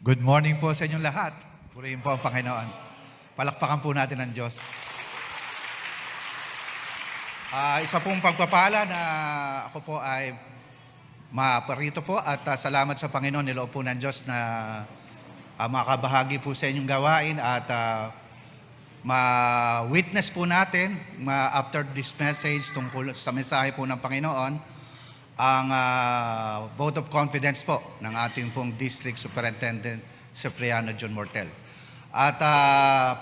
Good morning po sa inyong lahat. Purihin po ang Panginoon. Palakpakan po natin ang Diyos. Isa pong pagpapala na ako po ay maparito po at salamat sa Panginoon. Niloob po ng Diyos na makabahagi po sa inyong gawain at ma-witness po natin after this message tungkol sa mensahe po ng Panginoon ang vote of confidence po ng ating pong District Superintendent Cipriano John Mortel. At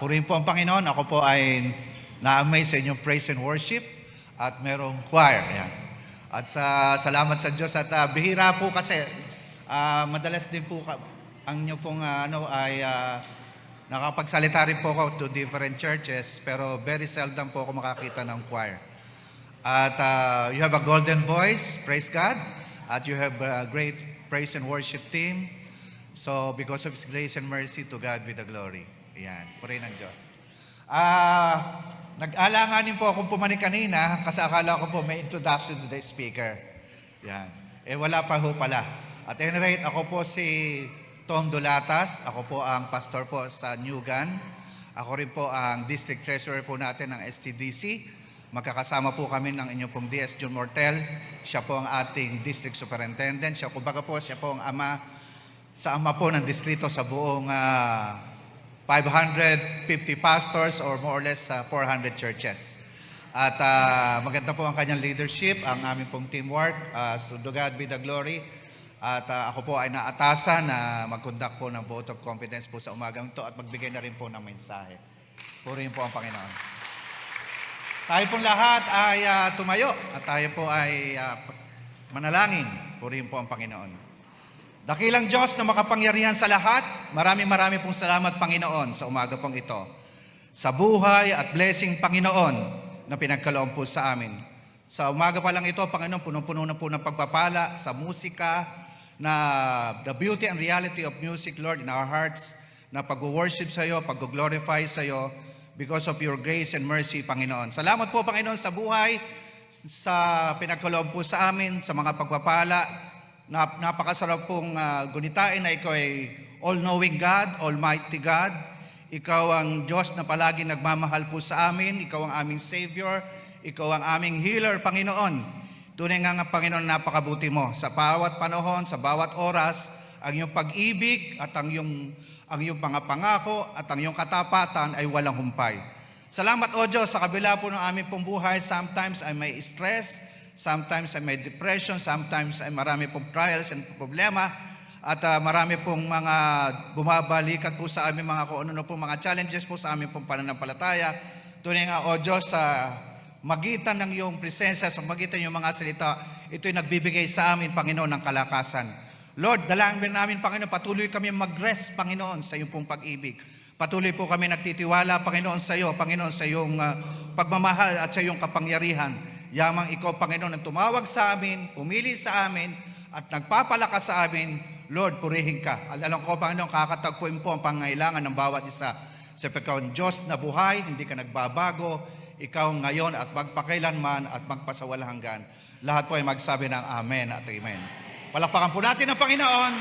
purihin po ang Panginoon, ako po ay na-amaze sa inyong praise and worship at merong choir. Yan. At salamat sa Diyos at bihira po kasi madalas din po ang inyo pong nakapagsalita rin po ako to different churches pero very seldom po ako makakita ng choir. At you have a golden voice, praise God. At you have a great praise and worship team. So, because of His grace and mercy, to God be the glory. Ayan, purihin ng Diyos. Nag-alanganin po akong pumanik kanina kasi akala ko po may introduction to the speaker. Ayan. Wala pa ho pala. At any rate, ako po si Tom Dulatas. Ako po ang pastor po sa Newgan. Ako rin po ang district treasurer po natin ng STDC. Magkakasama po kami ng inyong pong DS John Mortel. Siya po ang ating district superintendent. Siya po ang ama sa ama po ng distrito sa buong 550 pastors or more or less 400 churches. At maganda po ang kanyang leadership, ang aming pong teamwork. To God be the glory. At ako po ay naatasan na mag-conduct po ng vote of confidence po sa umagang ito at magbigay na rin po ng mensahe. Purihin po ang Panginoon. Tayo pong lahat ay tumayo at tayo po ay manalangin. Purihin po ang Panginoon. Dakilang Diyos na makapangyarihan sa lahat, marami pong salamat Panginoon sa umaga pong ito. Sa buhay at blessing Panginoon na pinagkaloob po sa amin. Sa umaga pa lang ito, Panginoon, punong-puno na po ng pagpapala sa musika, na the beauty and reality of music, Lord, in our hearts, na pag-worship sa iyo, pag-glorify sa iyo, because of your grace and mercy, Panginoon. Salamat po, Panginoon, sa buhay, sa pinagkaloob po sa amin, sa mga pagpapala. Napakasarap pong gunitain na ikaw ay all-knowing God, Almighty God. Ikaw ang Diyos na palagi nagmamahal po sa amin. Ikaw ang aming Savior. Ikaw ang aming healer, Panginoon. Tunay nga Panginoon, napakabuti mo. Sa bawat panahon, sa bawat oras, ang iyong pag-ibig at ang iyong mga pangako at ang iyong katapatan ay walang humpay. Salamat o Diyos sa kabila po ng aming pong buhay. Sometimes ay may stress, sometimes ay may depression, sometimes ay marami pong trials and problema at marami pong mga bumabalikat po sa aming mga kung ano pong mga challenges po sa aming pong pananampalataya. Tunay nga o Diyos sa magitan ng iyong presensya, sa magitan ng iyong mga salita, ito'y nagbibigay sa amin, Panginoon, ng kalakasan. Lord, dalangin namin, Panginoon, patuloy kami mag-rest, Panginoon, sa iyong pong pag-ibig. Patuloy po kami nagtitiwala, Panginoon, sa iyo, Panginoon, sa iyong pagmamahal at sa iyong kapangyarihan. Yamang ikaw, Panginoon, ang tumawag sa amin, pumili sa amin, at nagpapalakas sa amin. Lord, purihin ka. Alam ko, Panginoon, kakatagpuin po ang pangailangan ng bawat isa. Sa ikaw ang Diyos na buhay, hindi ka nagbabago. Ikaw ngayon at magpakailanman at magpasawalang hanggan. Lahat po ay magsabi ng Amen at Amen. Palakpakan po natin ang Panginoon.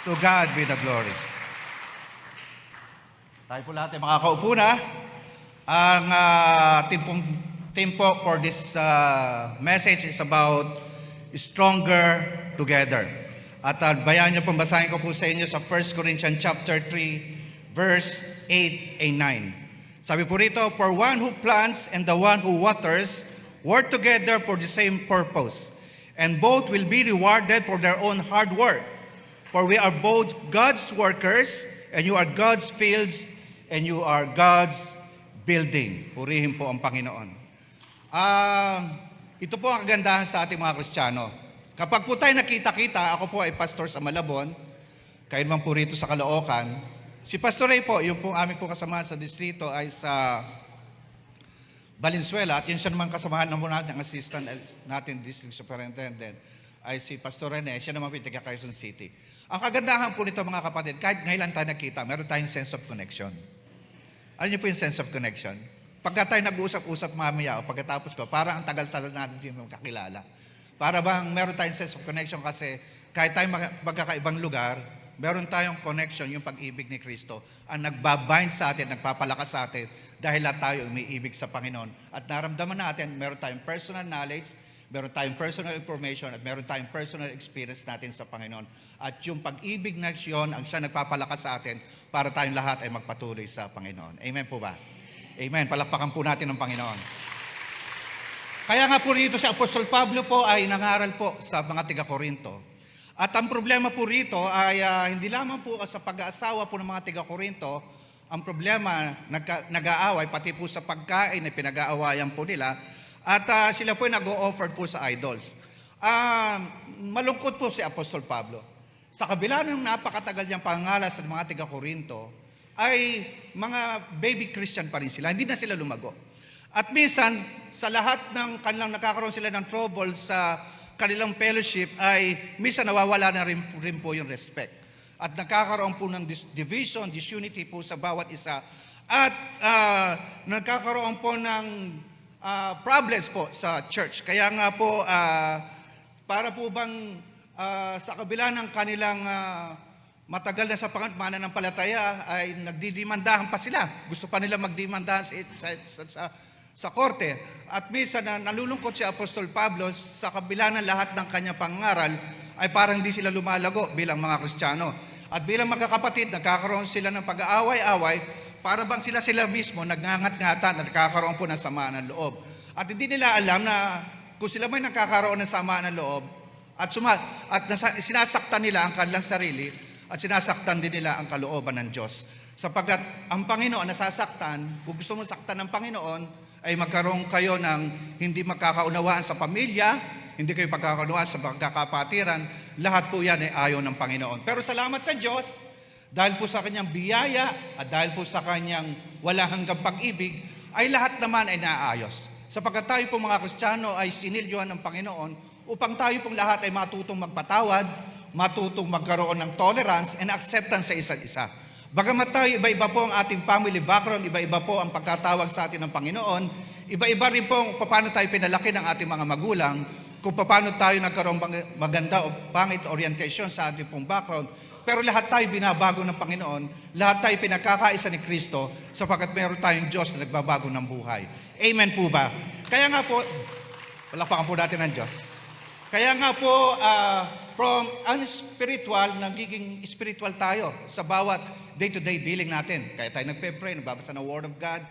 To God be the glory. Tayo po lahat ay makakaupo na. Ang team po for this message is about stronger together. At bayan niyo pong basahin ko po sa inyo sa 1 Corinthians chapter 3, verse 8 and 9. Sabi po rito, for one who plants and the one who waters work together for the same purpose. And both will be rewarded for their own hard work. For we are both God's workers, and you are God's fields, and you are God's building. Purihin po ang Panginoon. Ito po ang kagandahan sa ating mga Kristiyano. Kapag po tayo nakita-kita, ako po ay pastor sa Malabon, kayo naman po rito sa Caloocan. Si Pastor Ray po, yung po aming po kasama sa distrito ay sa Valenzuela, at yun siya naman kasamahan naman natin, ang assistant natin, district superintendent, ay si Pastor Rene, siya naman po taga Quezon City. Ang kagandahan po nito mga kapatid, kahit ngayon lang tayo nakita, meron tayong sense of connection. Alam niyo po yung sense of connection? Pagka tayo nag-uusap-usap mamaya o pagkatapos ko, parang ang tagal-tagal natin yung kakilala. Para bang meron tayong sense of connection kasi kahit tayo magkakaibang lugar, meron tayong connection, yung pag-ibig ni Kristo, ang nagbabind sa atin, nagpapalakas sa atin, dahil lahat tayo umiibig sa Panginoon. At naramdaman natin, meron tayong personal knowledge, meron tayong personal information, at meron tayong personal experience natin sa Panginoon. At yung pag-ibig na yun, ang siya nagpapalakas sa atin, para tayong lahat ay magpatuloy sa Panginoon. Amen po ba? Amen. Palakpakan po natin ang Panginoon. Kaya nga po rito si Apostol Pablo po ay nangaral po sa mga taga-Korinto. At ang problema po rito ay hindi lamang po sa pag-aasawa po ng mga taga-Korinto, ang problema nag-aaway pati po sa pagkain na pinag-aawayan po nila, at sila po ay nag-o-offer po sa idols. Malungkot po si Apostol Pablo. Sa kabila ng napakatagal niyang pangalas sa mga taga-Korinto, ay mga baby Christian pa rin sila, hindi na sila lumago. At minsan, sa lahat ng kanilang nakakaroon sila ng trouble sa kanilang fellowship, ay minsan nawawala na rin po yung respect. At nagkakaroon po ng division, disunity po sa bawat isa. At nagkakaroon po ng problems po sa church. Kaya nga po, para po bang sa kabila ng kanilang matagal na sa pananampalataya, ay nagdidimandahan pa sila. Gusto pa nila magdimandahan sa korte. At minsan nalulungkot si Apostol Pablo sa kabila ng lahat ng kanyang pangaral, ay parang hindi sila lumalago bilang mga Kristiyano. At bilang magkakapatid, nagkakaroon sila ng pag-aaway-away, para bang sila mismo nagngangat-ngatan at nagkakaroon po ng samaan ng loob. At hindi nila alam na kung sila may nagkakaroon ng samaan ng loob, at sinasaktan nila ang kanilang sarili, at sinasaktan din nila ang kalooban ng Diyos. Sapagkat ang Panginoon nasasaktan, kung gusto mo saktan ng Panginoon, ay magkaroon kayo ng hindi magkakaunawaan sa pamilya, hindi kayo pagkakaunawaan sa pagkakapatiran, lahat po yan ay ayaw ng Panginoon. Pero salamat sa Diyos, dahil po sa kanyang biyaya, at dahil po sa kanyang walang hanggang pag-ibig, ay lahat naman ay naayos. Sapagkat tayo po mga Kristiyano ay sinilyohan ng Panginoon, upang tayo pong lahat ay matutong magpatawad, matutong magkaroon ng tolerance and acceptance sa isa't isa. Bagamat tayo, iba-iba po ang ating family background, iba-iba po ang pagkatawag sa atin ng Panginoon, iba-iba rin po kung paano tayo pinalaki ng ating mga magulang, kung paano tayo nagkaroon maganda o pangit orientation sa ating pong background, pero lahat tayo binabago ng Panginoon, lahat tayo pinagkakaisa ni Kristo, sapagkat meron tayong Diyos na nagbabago ng buhay. Amen po ba? Kaya nga po, palakpakan po natin ang Diyos. Kaya nga po, from unspiritual, nagiging spiritual tayo sa bawat day-to-day dealing natin. Kaya tayo nagpe-pray, nagbabasa ng Word of God,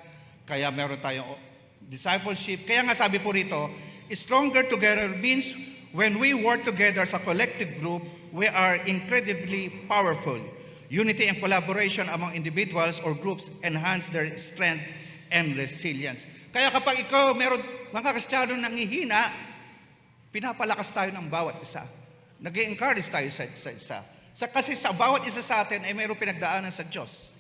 kaya meron tayong discipleship. Kaya nga sabi po rito, stronger together means when we work together as a collective group, we are incredibly powerful. Unity and collaboration among individuals or groups enhance their strength and resilience. Kaya kapag ikaw, meron mga Kristiyano nanghihina, pinapalakas tayo ng bawat isa. Nag-i-encourage tayo sa isa. Kasi sa bawat isa sa atin ay mayroong pinagdaanan sa Diyos.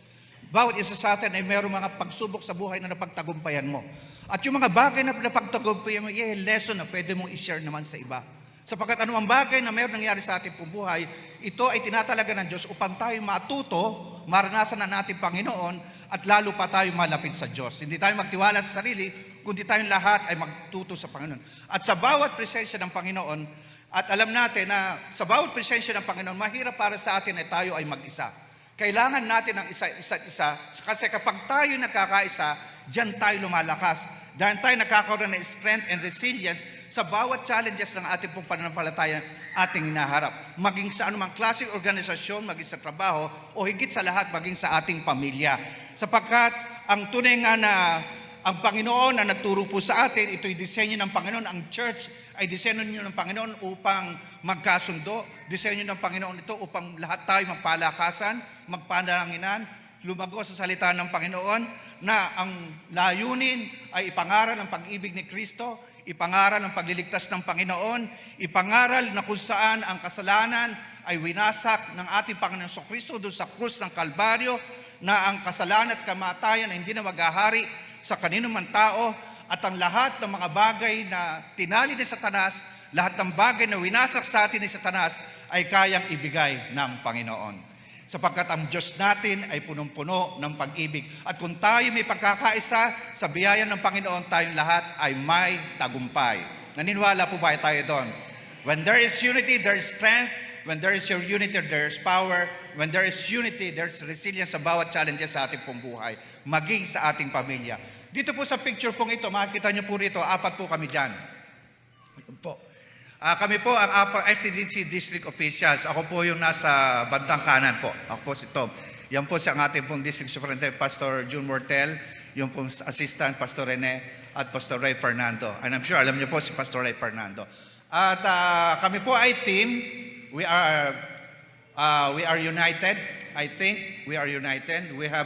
Bawat isa sa atin ay mayroong mga pagsubok sa buhay na napagtagumpayan mo. At yung mga bagay na napagtagumpayan mo, lesson na pwede mong i-share naman sa iba. Sapagkat anumang bagay na mayroong nangyari sa ating buhay, ito ay tinatalaga ng Diyos upang tayo matuto, maranasan na natin Panginoon, at lalo pa tayo malapit sa Diyos. Hindi tayo magtiwala sa sarili, kundi tayong lahat ay magtuto sa Panginoon. At sa bawat presensya ng Panginoon, at alam natin na sa bawat presensya ng Panginoon, mahirap para sa atin ay tayo ay mag-isa. Kailangan natin ng isa't isa, kasi kapag tayo nagkakaisa, diyan tayo lumalakas. Dahil tayo nakakaroon ng strength and resilience sa bawat challenges ng ating pong pananampalataya ating hinaharap. Maging sa anumang klaseng organisasyon, maging sa trabaho, o higit sa lahat, maging sa ating pamilya. Sapagkat ang tunay nga na ang Panginoon na nagturo po sa atin, ito'y disenyo ng Panginoon. Ang church ay disenyo ng Panginoon upang magkasundo. Disenyo ng Panginoon ito upang lahat tayo magpalakasan, magpanalanginan, lumago sa salita ng Panginoon, na ang layunin ay ipangaral ang pag-ibig ni Kristo, ipangaral ang pagliligtas ng Panginoon, ipangaral na kung saan ang kasalanan ay winasak ng ating Panginoon sa Kristo doon sa krus ng Kalbaryo, na ang kasalanan at kamatayan ay hindi na maghahari sa kanino man tao, at ang lahat ng mga bagay na tinali ni Satanas, lahat ng bagay na winasak sa atin ni Satanas ay kayang ibigay ng Panginoon. Sapagkat ang Diyos natin ay punong-puno ng pag-ibig. At kung tayo may pagkakaisa sa biyaya ng Panginoon, tayong lahat ay may tagumpay. Naniniwala po ba tayo doon? When there is unity, there is strength. when there is your unity, there's power. When there is unity, there's resilience sa bawat challenges sa ating pong buhay, maging sa ating pamilya. Dito po sa picture pong ito, makikita niyo po rito, 4 po kami dyan. Po. Kami po ang SDDC District Officials. Ako po yung nasa bandang kanan po. Ako po si Tom. Yan po si ang ating pong District Superintendent, Pastor June Mortel, yung pong Assistant, Pastor Rene, at Pastor Ray Fernando. And I'm sure, alam niyo po si Pastor Ray Fernando. At kami po ay team. We are united. I think we are united. We have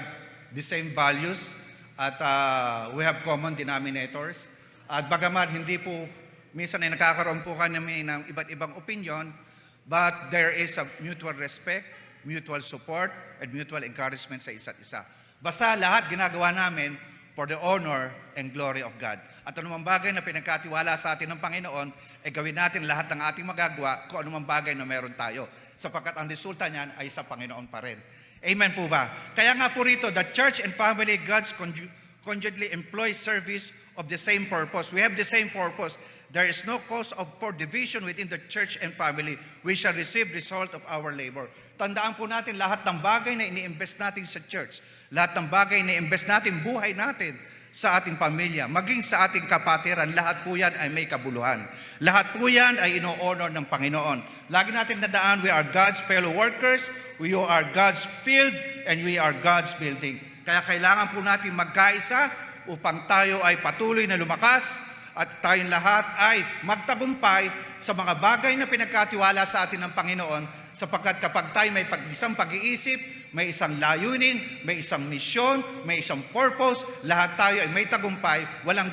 the same values. At we have common denominators. At bagamat hindi po minsan ay nakakaroon po kami ng iba't ibang opinion, but there is a mutual respect, mutual support, and mutual encouragement sa isa't isa. Basta lahat ginagawa namin for the honor and glory of God. At anumang bagay na pinagkatiwala sa atin ng Panginoon, gawin natin lahat ng ating magagawa kung anumang bagay na meron tayo. Sapagkat ang resulta niyan ay sa Panginoon pa rin. Amen po ba? Kaya nga po rito, the church and family, God's conjointly employ service of the same purpose. We have the same purpose. There is no cause for division within the church and family. We shall receive result of our labor. Tandaan po natin lahat ng bagay na ini-invest natin sa church, lahat ng bagay na i-invest natin buhay natin sa ating pamilya, maging sa ating kapatiran, lahat po yan ay may kabuluhan. Lahat po yan ay ino-honor ng Panginoon. Lagi natin nadaan, we are God's fellow workers, we are God's field, and we are God's building. Kaya kailangan po natin magkaisa upang tayo ay patuloy na lumakas at tayong lahat ay magtagumpay sa mga bagay na pinagkatiwala sa atin ng Panginoon, sapagkat kapag tayo may isang pag-iisip, may isang layunin, may isang misyon, may isang purpose, lahat tayo ay may tagumpay, walang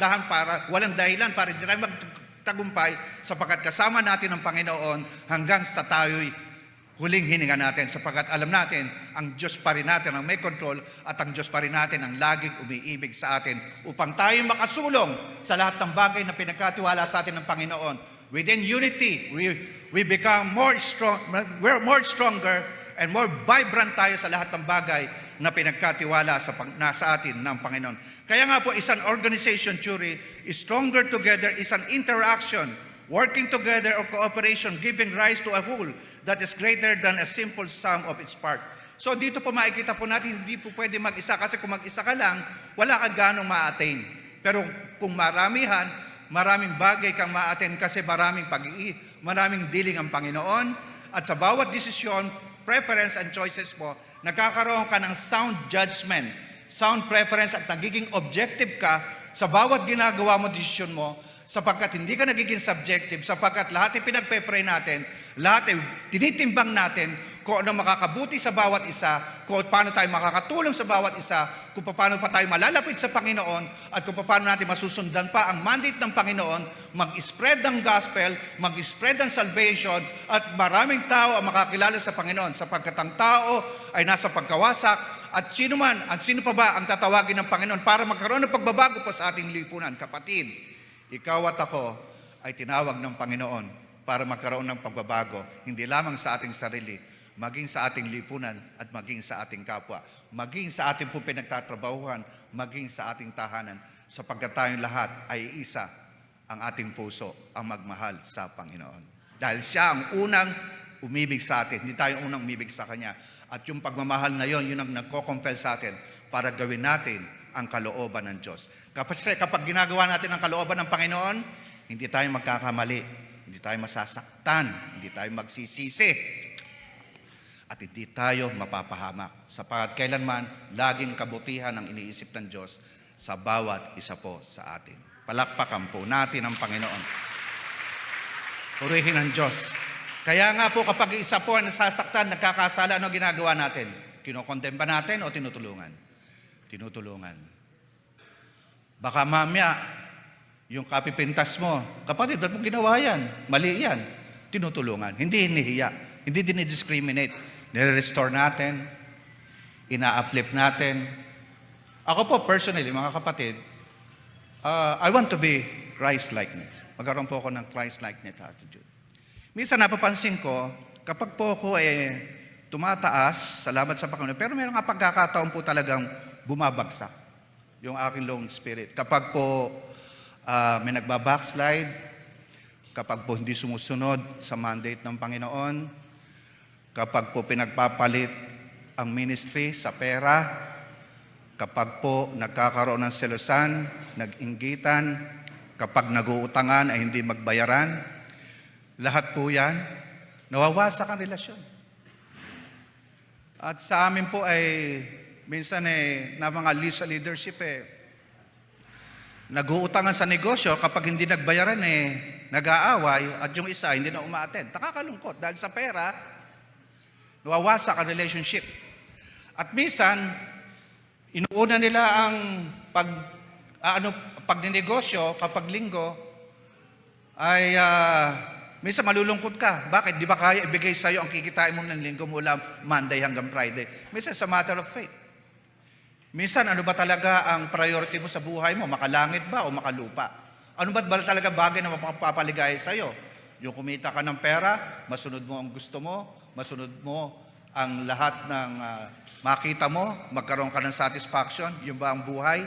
dahilan para hindi tayo magtagumpay, sapagkat kasama natin ang Panginoon hanggang sa tayo'y huling hininga natin, sapagkat alam natin, ang Diyos pa rin natin ang may control at ang Diyos pa rin natin ang laging umiibig sa atin upang tayo makasulong sa lahat ng bagay na pinagkatiwala sa atin ng Panginoon. Within unity, we become we're more stronger and more vibrant tayo sa lahat ng bagay na pinagkatiwala sa atin ng Panginoon. Kaya nga po, isang organization theory is stronger together, is an interaction, working together or cooperation, giving rise to a whole that is greater than a simple sum of its part. So dito po makikita po natin, hindi po pwede mag-isa, kasi kung mag-isa ka lang, wala ka ganong ma-attain. Pero kung maramihan, maraming bagay kang ma-attain kasi maraming maraming dealing ang Panginoon. At sa bawat desisyon, preference and choices mo, nagkakaroon ka ng sound judgment, sound preference, at nagiging objective ka sa bawat ginagawa mo, desisyon mo, sapagkat hindi ka nagiging subjective, sapagkat lahat ay pinagpe-pray natin, lahat ay tinitimbang natin kung ano makakabuti sa bawat isa, kung paano tayo makakatulong sa bawat isa, kung paano pa tayo malalapit sa Panginoon, at kung paano natin masusundan pa ang mandate ng Panginoon, mag-spread ng gospel, mag-spread ng salvation, at maraming tao ang makakilala sa Panginoon, sapagkat ang tao ay nasa pagkawasak, at sino pa ba ang tatawagin ng Panginoon para magkaroon ng pagbabago po sa ating lipunan? Kapatid, ikaw at ako ay tinawag ng Panginoon para magkaroon ng pagbabago, hindi lamang sa ating sarili, maging sa ating lipunan at maging sa ating kapwa, maging sa ating pong pinagtatrabahuhan, maging sa ating tahanan, sapagkat tayong lahat ay isa, ang ating puso ang magmahal sa Panginoon. Dahil siya ang unang umibig sa atin, hindi tayo unang umibig sa Kanya. At yung pagmamahal na yun ang nagko-compel sa atin para gawin natin ang kalooban ng Diyos. Kasi kapag ginagawa natin ang kalooban ng Panginoon, hindi tayo magkakamali, hindi tayo masasaktan, hindi tayo magsisisi, at hindi tayo mapapahamak. Sapagkat kailanman, laging kabutihan ang iniisip ng Diyos sa bawat isa po sa atin. Palakpakan po natin ang Panginoon. Purihin ang Diyos. Kaya nga po, kapag isa po ang nasasaktan, nagkakasala, ano ginagawa natin? Kinokondem ba natin o tinutulungan? Tinutulungan. Baka mamaya, yung kapipintas mo, kapatid, ba't mo ginawa yan? Mali yan. Tinutulungan. Hindi hinihiya. Hindi dinidiscriminate. Nire-restore natin. Ina-uplift natin. Ako po, personally, mga kapatid, I want to be Christ-likeness. Magkaroon po ako ng Christ-likeness attitude. Minsan napapansin ko, kapag po ako tumataas, salamat sa Panginoon, pero meron nga pagkakataon po talagang bumabagsak yung aking lone spirit. Kapag po may nagbabackslide, kapag po hindi sumusunod sa mandate ng Panginoon, kapag po pinagpapalit ang ministry sa pera, kapag po nagkakaroon ng selosan, nag-inggitan, kapag nag-uutangan ay hindi magbayaran, lahat po yan, nawawasak ang relasyon. At sa amin po ay minsan na mga leadership nag-uutangan sa negosyo, kapag hindi nagbayaran nag-aaway at yung isa hindi na uma-attend. Nakakalungkot dahil sa pera, nawawasak ang relationship. At minsan, inuuna nila ang pagninegosyo kapag linggo ay minsan malulungkot ka. Bakit? Di ba kaya ibigay sa'yo ang kikitain mo ng linggo mula Monday hanggang Friday? Minsan sa matter of faith. Minsan ano ba talaga ang priority mo sa buhay mo? Makalangit ba o makalupa? Ano ba talaga bagay na mapapaligaya sa'yo? Yung kumita ka ng pera, masunod mo ang gusto mo, masunod mo ang lahat ng makita mo, magkaroon ka ng satisfaction, yun ba ang buhay?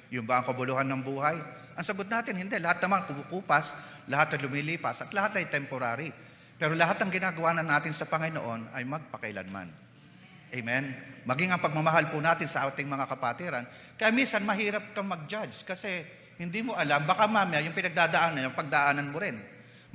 Yun ba ang kabuluhan ng buhay? Ang sagot natin, hindi. Lahat naman kumukupas, lahat ay lumilipas, at lahat ay temporary. Pero lahat ng ginagawa na natin sa Panginoon ay magpakailanman. Amen? Maging ang pagmamahal po natin sa ating mga kapatiran. Kaya minsan mahirap kang mag-judge kasi hindi mo alam, baka mamaya yung pinagdadaanan, yung pagdaanan mo rin.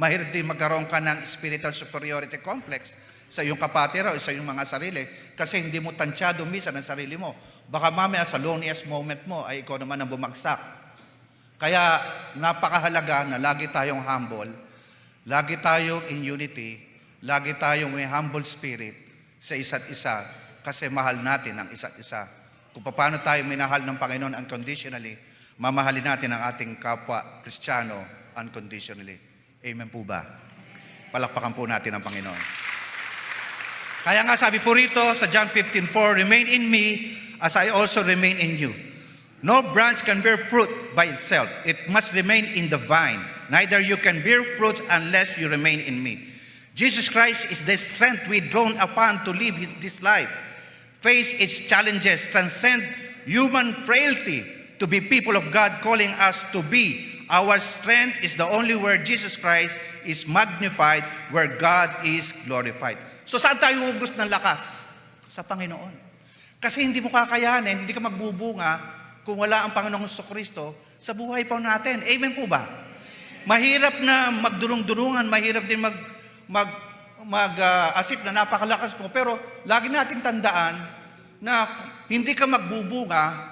Mahirap din magkaroon ka ng spiritual superiority complex sa iyong kapatira o sa iyong mga sarili kasi hindi mo tansyado minsan ang sarili mo. Baka mamaya sa loneliest moment mo ay ikaw naman ang bumagsak. Kaya napakahalaga na lagi tayong humble, lagi tayong in unity, lagi tayong may humble spirit sa isa't isa kasi mahal natin ang isa't isa. Kung paano tayo minahal ng Panginoon unconditionally, mamahalin natin ang ating kapwa Kristiyano unconditionally. Amen po ba? Palakpakan po natin ang Panginoon. Kaya nga sabi po rito sa John 15:4, remain in me as I also remain in you. No branch can bear fruit by itself. It must remain in the vine. Neither you can bear fruit unless you remain in me. Jesus Christ is the strength we drawn upon to live this life, face its challenges, transcend human frailty, to be people of God, calling us to be. Our strength is the only where Jesus Christ is magnified, where God is glorified. So saan tayo hugot ng lakas? Sa Panginoon. Kasi hindi mo kakayanin, hindi ka magbubunga kung wala ang Panginoong Jesucristo sa buhay po natin. Amen po ba? Mahirap na magdurong-durungan, mahirap din asip na napakalakas mo, pero lagi natin tandaan na hindi ka magbubunga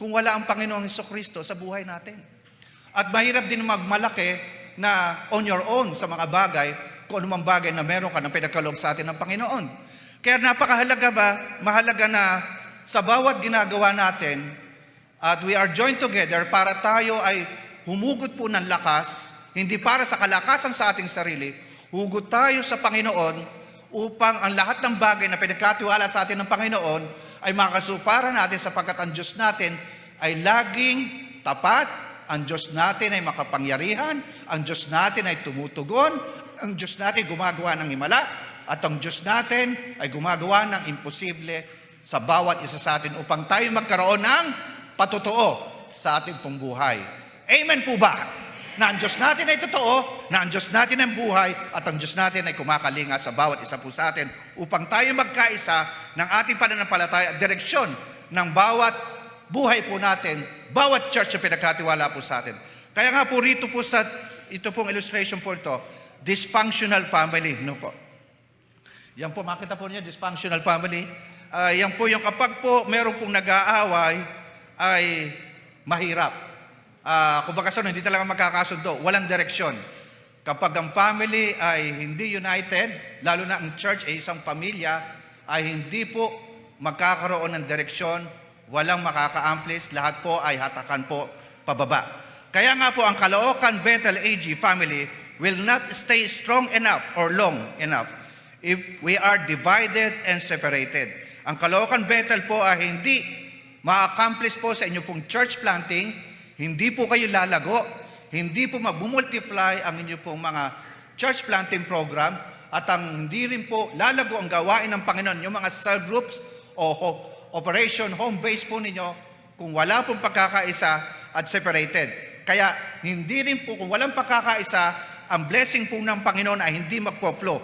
kung wala ang Panginoong Jesucristo sa buhay natin. At mahirap din magmalaki na on your own sa mga bagay, kung anumang bagay na meron ka ng pinagkaloob sa atin ng Panginoon. Kaya mahalaga na sa bawat ginagawa natin, at we are joined together para tayo ay humugot po ng lakas, hindi para sa kalakasan sa ating sarili, hugot tayo sa Panginoon upang ang lahat ng bagay na pinagkatiwala sa atin ng Panginoon ay makasupara natin sapagkat ang Diyos natin ay laging tapat, ang Diyos natin ay makapangyarihan, ang Diyos natin ay tumutugon, ang Diyos natin ay gumagawa ng himala, at ang Diyos natin ay gumagawa ng imposible sa bawat isa sa atin upang tayo magkaroon ng patotoo sa ating pong buhay. Amen po ba? Na ang Diyos natin ay totoo, na ang Diyos natin ay buhay, at ang Diyos natin ay kumakalinga sa bawat isa po sa atin upang tayo magkaisa ng ating pananampalataya at direksyon ng bawat buhay po natin, bawat church na pinagkatiwala po sa atin. Kaya nga po rito po sa ito pong illustration po ito, dysfunctional family. No po. Yan po, makita po niyo, dysfunctional family. Yan po yung kapag po meron pong nag-aaway, ay mahirap. Kumbaga hindi talaga magkakasundo, walang direksyon. Kapag ang family ay hindi united, lalo na ang church ay isang pamilya, ay hindi po magkakaroon ng direksyon, walang makaka-amplis, lahat po ay hatakan po pababa. Kaya nga po ang Caloocan Bethel AG family will not stay strong enough or long enough if we are divided and separated. Ang Caloocan Bethel po ay hindi ma-accomplish po sa inyo pong church planting, hindi po kayo lalago, hindi po mag-multiply ang inyo pong mga church planting program, at ang hindi rin po lalago ang gawain ng Panginoon, yung mga cell groups o operation home base po ninyo, kung wala pong pagkakaisa at separated. Kaya hindi rin po, kung walang pagkakaisa, ang blessing po ng Panginoon ay hindi magpo-flow.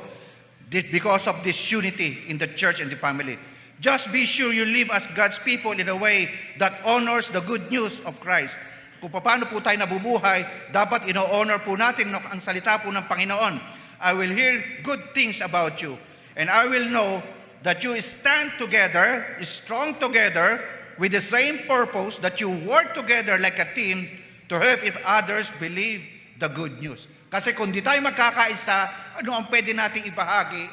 because of this unity in the church and the family. Just be sure you live as God's people in a way that honors the good news of Christ. Kung paano po tayo nabubuhay, dapat ino-honor po natin ang salita po ng Panginoon. I will hear good things about you, and I will know that you stand together, strong together, with the same purpose, that you work together like a team to help if others believe the good news. Kasi kung di tayo magkakaisa, ano ang pwede nating ibahagi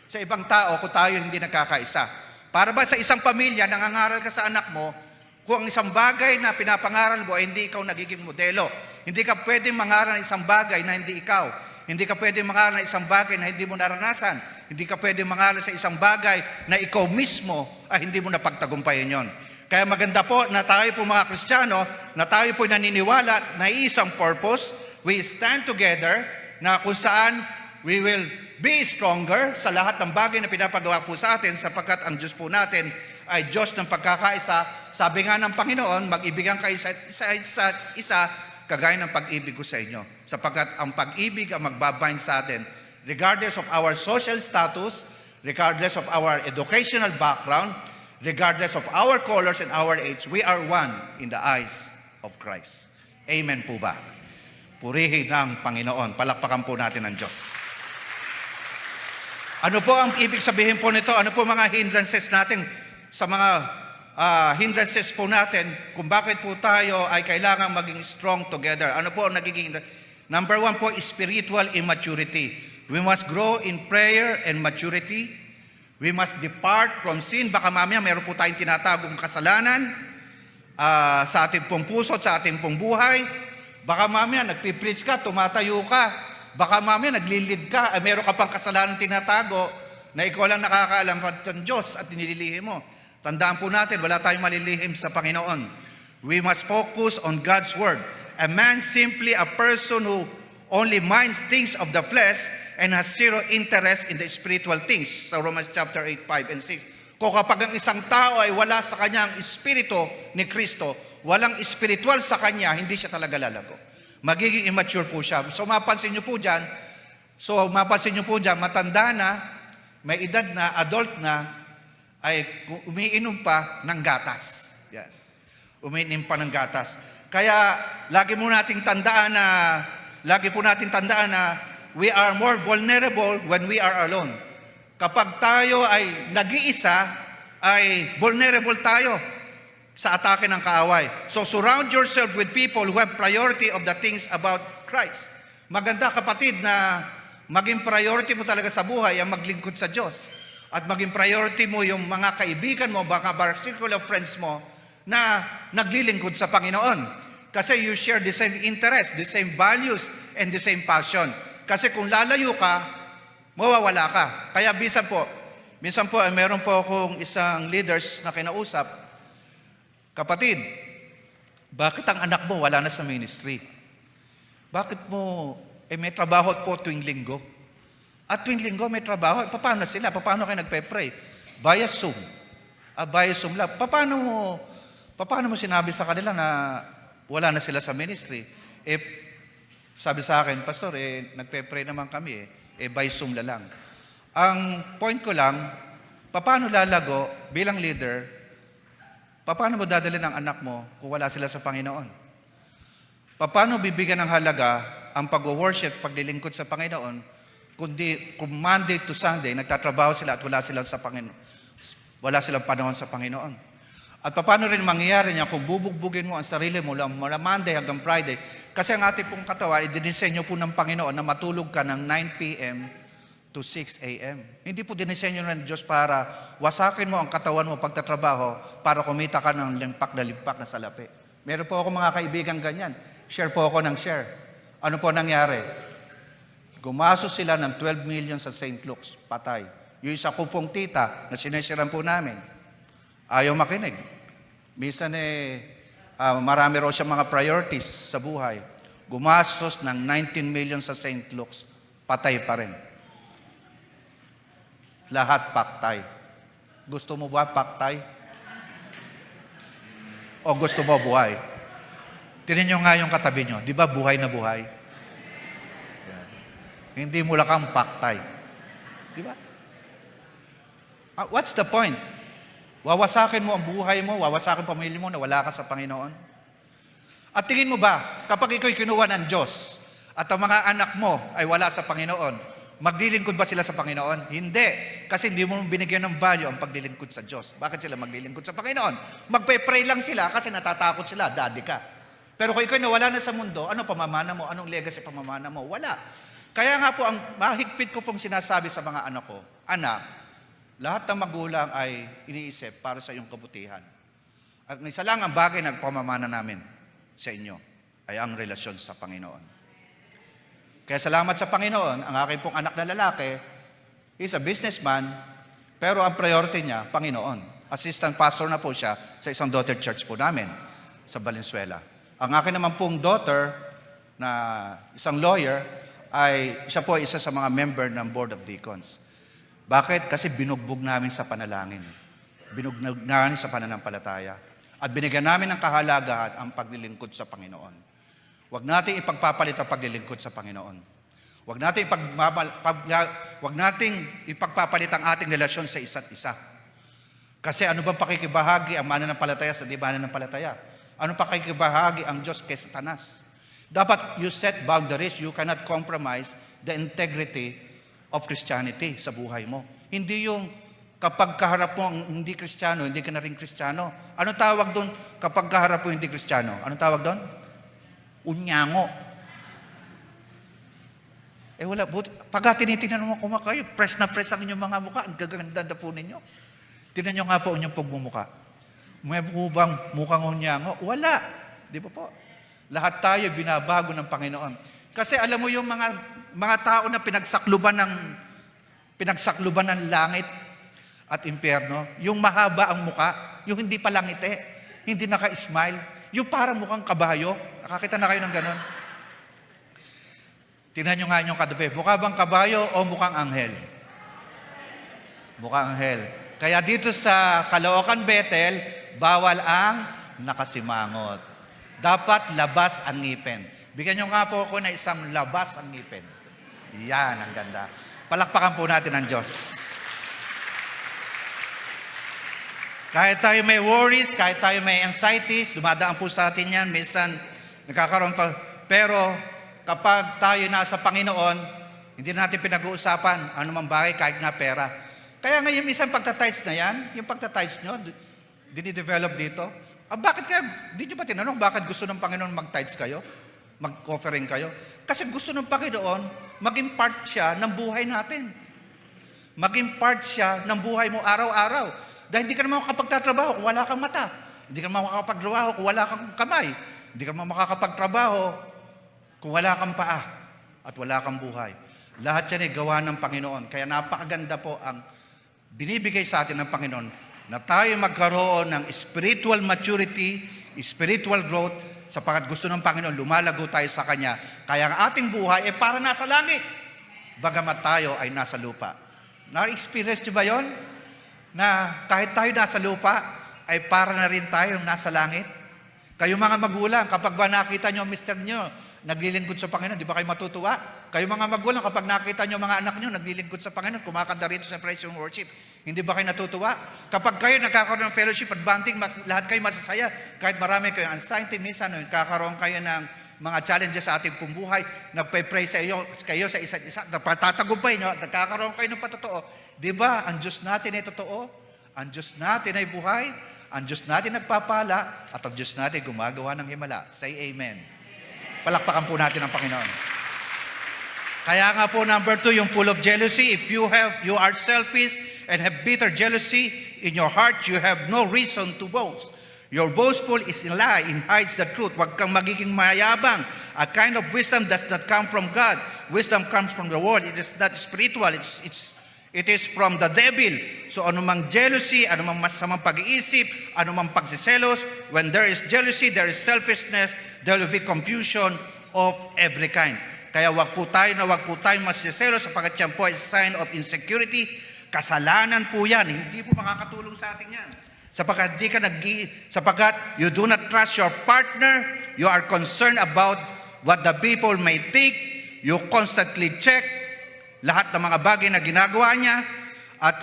sa ibang tao kung tayo hindi nagkakaisa? Para ba sa isang pamilya, nangangaral ka sa anak mo, kung ang isang bagay na pinapangaral mo ay hindi ikaw nagiging modelo. Hindi ka pwedeng mangaral ng isang bagay na hindi ikaw. Hindi ka pwedeng mangaral ng isang bagay na hindi mo naranasan. Hindi ka pwedeng mangaral sa isang bagay na ikaw mismo ay hindi mo napagtagumpayan yon. Kaya maganda po na tayo po mga Kristiyano, na tayo po naniniwala na isang purpose, we stand together, na kung saan we will be stronger sa lahat ng bagay na pinapagawa po sa atin, sapagkat ang Diyos po natin ay Diyos ng pagkakaisa. Sabi nga ng Panginoon, mag-ibigan kayo sa isa, kagaya ng pag-ibig ko sa inyo. Sapagkat ang pag-ibig ang magbabind sa atin, regardless of our social status, regardless of our educational background, regardless of our colors and our age, we are one in the eyes of Christ. Amen po ba? Purihin ng Panginoon. Palakpakan po natin ang Diyos. Ano po ang ibig sabihin po nito? Ano po mga hindrances natin sa mga hindrances po natin kung bakit po tayo ay kailangan maging strong together? Ano po ang nagiging? Number 1 po, spiritual immaturity. We must grow in prayer and maturity. We must depart from sin. Baka mamaya meron po tayong tinatagong kasalanan sa ating pong puso, sa ating pong buhay. Baka mamaya nagpipreach ka, tumatayo ka. Baka mamaya naglilid ka, meron ka pang kasalanan tinatago na ikaw lang nakakaalam ng Diyos at nililihim mo. Tandaan po natin, wala tayong malilihim sa Panginoon. We must focus on God's Word. A man simply a person who only minds things of the flesh and has zero interest in the spiritual things. Sa Romans chapter 8, 5, and 6. Kung kapag ang isang tao ay wala sa kanya ang espiritu ni Kristo, walang espiritual sa kanya, hindi siya talaga lalago. Magiging immature po siya. So mapansin niyo po dyan, matanda na, may edad na, adult na, ay umiinom pa ng gatas. Yan. Umiinom pa ng gatas. Kaya lagi po nating tandaan na we are more vulnerable when we are alone. Kapag tayo ay nag-iisa, ay vulnerable tayo sa atake ng kaaway. So surround yourself with people who have priority of the things about Christ. Maganda kapatid na maging priority mo talaga sa buhay ang maglingkod sa Diyos. At maging priority mo yung mga kaibigan mo, mga circle of friends mo na naglilingkod sa Panginoon. Kasi you share the same interest, the same values, and the same passion. Kasi kung lalayo ka, mawawala ka. Kaya minsan po, meron po akong isang leaders na kinausap, kapatid, bakit ang anak mo wala na sa ministry? Bakit mo, may trabaho po tuwing linggo? At tuwing linggo may trabaho, paano sila? Paano kayo nagpe-pray? Via Zoom. Via Zoom lang. Paano mo sinabi sa kanila na wala na sila sa ministry? Sabi sa akin, Pastor, nagpe-pray naman kami, by Zoom lang. Ang point ko lang, paano lalago bilang leader, paano mo dadalhin ang anak mo kung wala sila sa Panginoon? Paano bibigyan ng halaga ang pag-worship, paglilingkod sa Panginoon, kung Monday to Sunday, nagtatrabaho sila at wala silang panahon sa Panginoon? At paano rin mangyayari niya kung bubugbugin mo ang sarili mo mula Monday hanggang Friday? Kasi ang ating pong katawan, idinisenyo po ng Panginoon na matulog ka ng 9 p.m. to 6 a.m. Hindi po dinisenyo ng Diyos para wasakin mo ang katawan mo pagtatrabaho para kumita ka ng limpak na salapi. Meron po ako mga kaibigan ganyan. Share po ako ng share. Ano po nangyari? Gumasos sila ng 12 million sa St. Luke's, patay. Yung isa ko pong tita na sinesiran po namin, ayaw makinig. Minsan marami raw siya mga priorities sa buhay. Gumastos ng 19 million sa St. Luke's, patay pa rin. Lahat paktay. Gusto mo ba paktay? O gusto mo buhay? Tingnan nyo nga yung katabi nyo. Di ba buhay na buhay? Hindi mo lang kang paktay. Di ba? What's the point? Wawasakin mo ang buhay mo, wawasakin ang pamilya mo na wala ka sa Panginoon? At tingin mo ba, kapag ikaw kinuha ng Diyos at ang mga anak mo ay wala sa Panginoon, maglilingkod ba sila sa Panginoon? Hindi. Kasi hindi mo binigyan ng value ang paglilingkod sa Diyos. Bakit sila maglilingkod sa Panginoon? Magpe-pray lang sila kasi natatakot sila, daddy ka. Pero kung ikaw nawala na sa mundo, ano pamamana mo? Anong legacy pamamana mo? Wala. Kaya nga po, ang mahigpit ko pong sinasabi sa mga anak ko, anak, lahat ng magulang ay iniisip para sa iyong kabutihan. At isa lang ang bagay na pamamana namin sa inyo ay ang relasyon sa Panginoon. Kaya salamat sa Panginoon, ang aking pong anak na lalaki is a businessman, pero ang priority niya, Panginoon. Assistant pastor na po siya sa isang daughter church po namin sa Valenzuela. Ang akin naman pong daughter na isang lawyer ay siya po isa sa mga member ng Board of Deacons. Bakit? Kasi binugbog namin sa panalangin. Binugbog namin sa pananampalataya. At binigyan namin ng kahalagahan ang paglilingkod sa Panginoon. Huwag natin ipagpapalit ang paglilingkod sa Panginoon. Huwag nating ipagpapalit ang ating relasyon sa isa't isa. Kasi ano bang pakikibahagi ang mananampalataya sa di mananampalataya? Ano pakikibahagi ang Diyos kay Satanas? Dapat you set boundaries. You cannot compromise the integrity of Christianity sa buhay mo. Hindi yung kapag kaharap mo ang hindi Kristiyano, hindi ka na rin Kristiyano. Ano tawag doon kapag kaharap mo hindi Kristiyano? Ano tawag doon? Unyango. Wala. Pagka tinitingnan mo kumakayo, press na press ang inyong mga mukha, ang gaganda na po ninyo. Tingnan nyo nga po ang inyong pagmumukha. May po bang mukhang unyango? Wala. Di ba po? Lahat tayo binabago ng Panginoon. Kasi alam mo yung mga tao na pinagsakluban ng langit at impyerno, yung mahaba ang muka, yung hindi pa langite, hindi naka-smile, yung parang mukhang kabayo. Nakakita na kayo ng ganon? Tingnan nyo nga inyong katabi, mukha bang kabayo o mukhang anghel? Mukhang anghel. Kaya dito sa Caloocan Bethel, bawal ang nakasimangot. Dapat labas ang ngipin. Bigyan nyo nga po ako na isang labas ang ngipin. Yan, ang ganda. Palakpakan po natin ang Diyos. Kahit tayo may worries, kahit tayo may anxieties, dumadaan po sa atin yan, minsan nagkakaroon pa. Pero kapag tayo nasa Panginoon, hindi natin pinag-uusapan anumang bagay, kahit nga pera. Kaya ngayon, minsan pagtatides na yan, yung pagtatides nyo, dinidevelop dito. Bakit kaya, di nyo ba tinanong, bakit gusto ng Panginoon mag-tides kayo? Mag-offering kayo? Kasi gusto ng Panginoon, maging part siya ng buhay natin. Maging part siya ng buhay mo araw-araw. Dahil hindi ka naman makakapagtatrabaho kung wala kang mata. Hindi ka naman makakapagtrabaho kung wala kang kamay. Hindi ka naman makakapagtrabaho kung wala kang paa at wala kang buhay. Lahat yan ay gawa ng Panginoon. Kaya napakaganda po ang binibigay sa atin ng Panginoon na tayo magkaroon ng spiritual maturity, spiritual growth, sapagkat gusto ng Panginoon, lumalago tayo sa Kanya. Kaya ang ating buhay ay para nasa langit, bagamat tayo ay nasa lupa. Na-experience nyo ba yun? Na kahit tayo nasa lupa, ay para na rin tayo nasa langit? Kayo mga magulang, kapag ba nakita nyo ang mister nyo, naglilingkod sa Panginoon, di ba kayo matutuwa? Kayo mga magulang, kapag nakita nyo mga anak nyo, naglilingkod sa Panginoon, kumakanta rito sa praise and worship, hindi ba kayo natutuwa? Kapag kayo nagkakaroon ng fellowship at bonding, lahat kayo masasaya, kahit marami kayong anxiety, minsan nagkakaroon kayo ng mga challenges sa ating pumbuhay, nagpe-pray sa iyo, kayo sa isa't isa, napatatagumpay nyo, nagkakaroon kayo ng patotoo. Di ba, ang Diyos natin ay totoo, ang Diyos natin ay buhay, ang Diyos natin nagpapala, at ang Diyos natin gumagawa ng himala. Say amen. Palakpakan po natin ang Panginoon. Kaya nga po, number 2, yung full of jealousy. If you are selfish and have bitter jealousy in your heart, you have no reason to boast. Your boastful is a lie and hides the truth. Huwag kang magiging mayabang. A kind of wisdom does not come from God. Wisdom comes from the world. It is not spiritual. It is from the devil. So anumang jealousy, anumang masamang pag-iisip, anumang pagsiselos, when there is jealousy, there is selfishness, there will be confusion of every kind. Kaya wag po tayo masiselos sapagkat yan po ay sign of insecurity. Kasalanan po yan. Hindi po makakatulong sa atin yan. Sapagkat you do not trust your partner, you are concerned about what the people may think, you constantly check lahat ng mga bagay na ginagawa niya at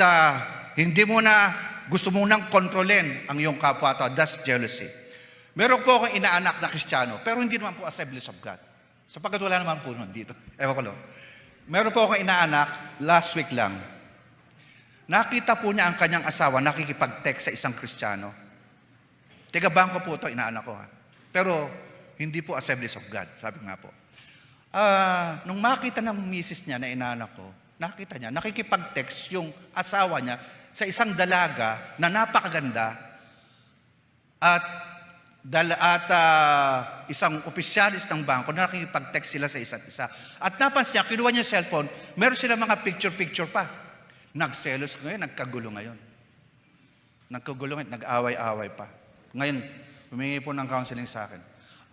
hindi mo na gusto mo nang kontrolin ang iyong kapwa-tao. That's jealousy. Meron po akong inaanak na Kristiyano, pero hindi naman po Assemblies of God. Sapagkat wala naman po nun dito. Ewan ko lang. Meron po akong inaanak, last week lang. Nakita po niya ang kanyang asawa, nakikipag-text sa isang Kristiyano. Tiga-bangko po ito, inaanak ko ha. Pero hindi po Assemblies of God, sabi nga po. Nung makita ng misis niya na inaanak ko, nakita niya, nakikipag-text yung asawa niya sa isang dalaga na napakaganda at isang opisyalis ng bangko na nakikipag-text sila sa isa't isa. At napansin niya, kinuha niya yung cellphone, meron sila mga picture-picture pa. Nagselos ngayon, nagkagulo ngayon. Nagkagulo ngayon, nag-away-away pa. Ngayon, humingi po ng counseling sa akin.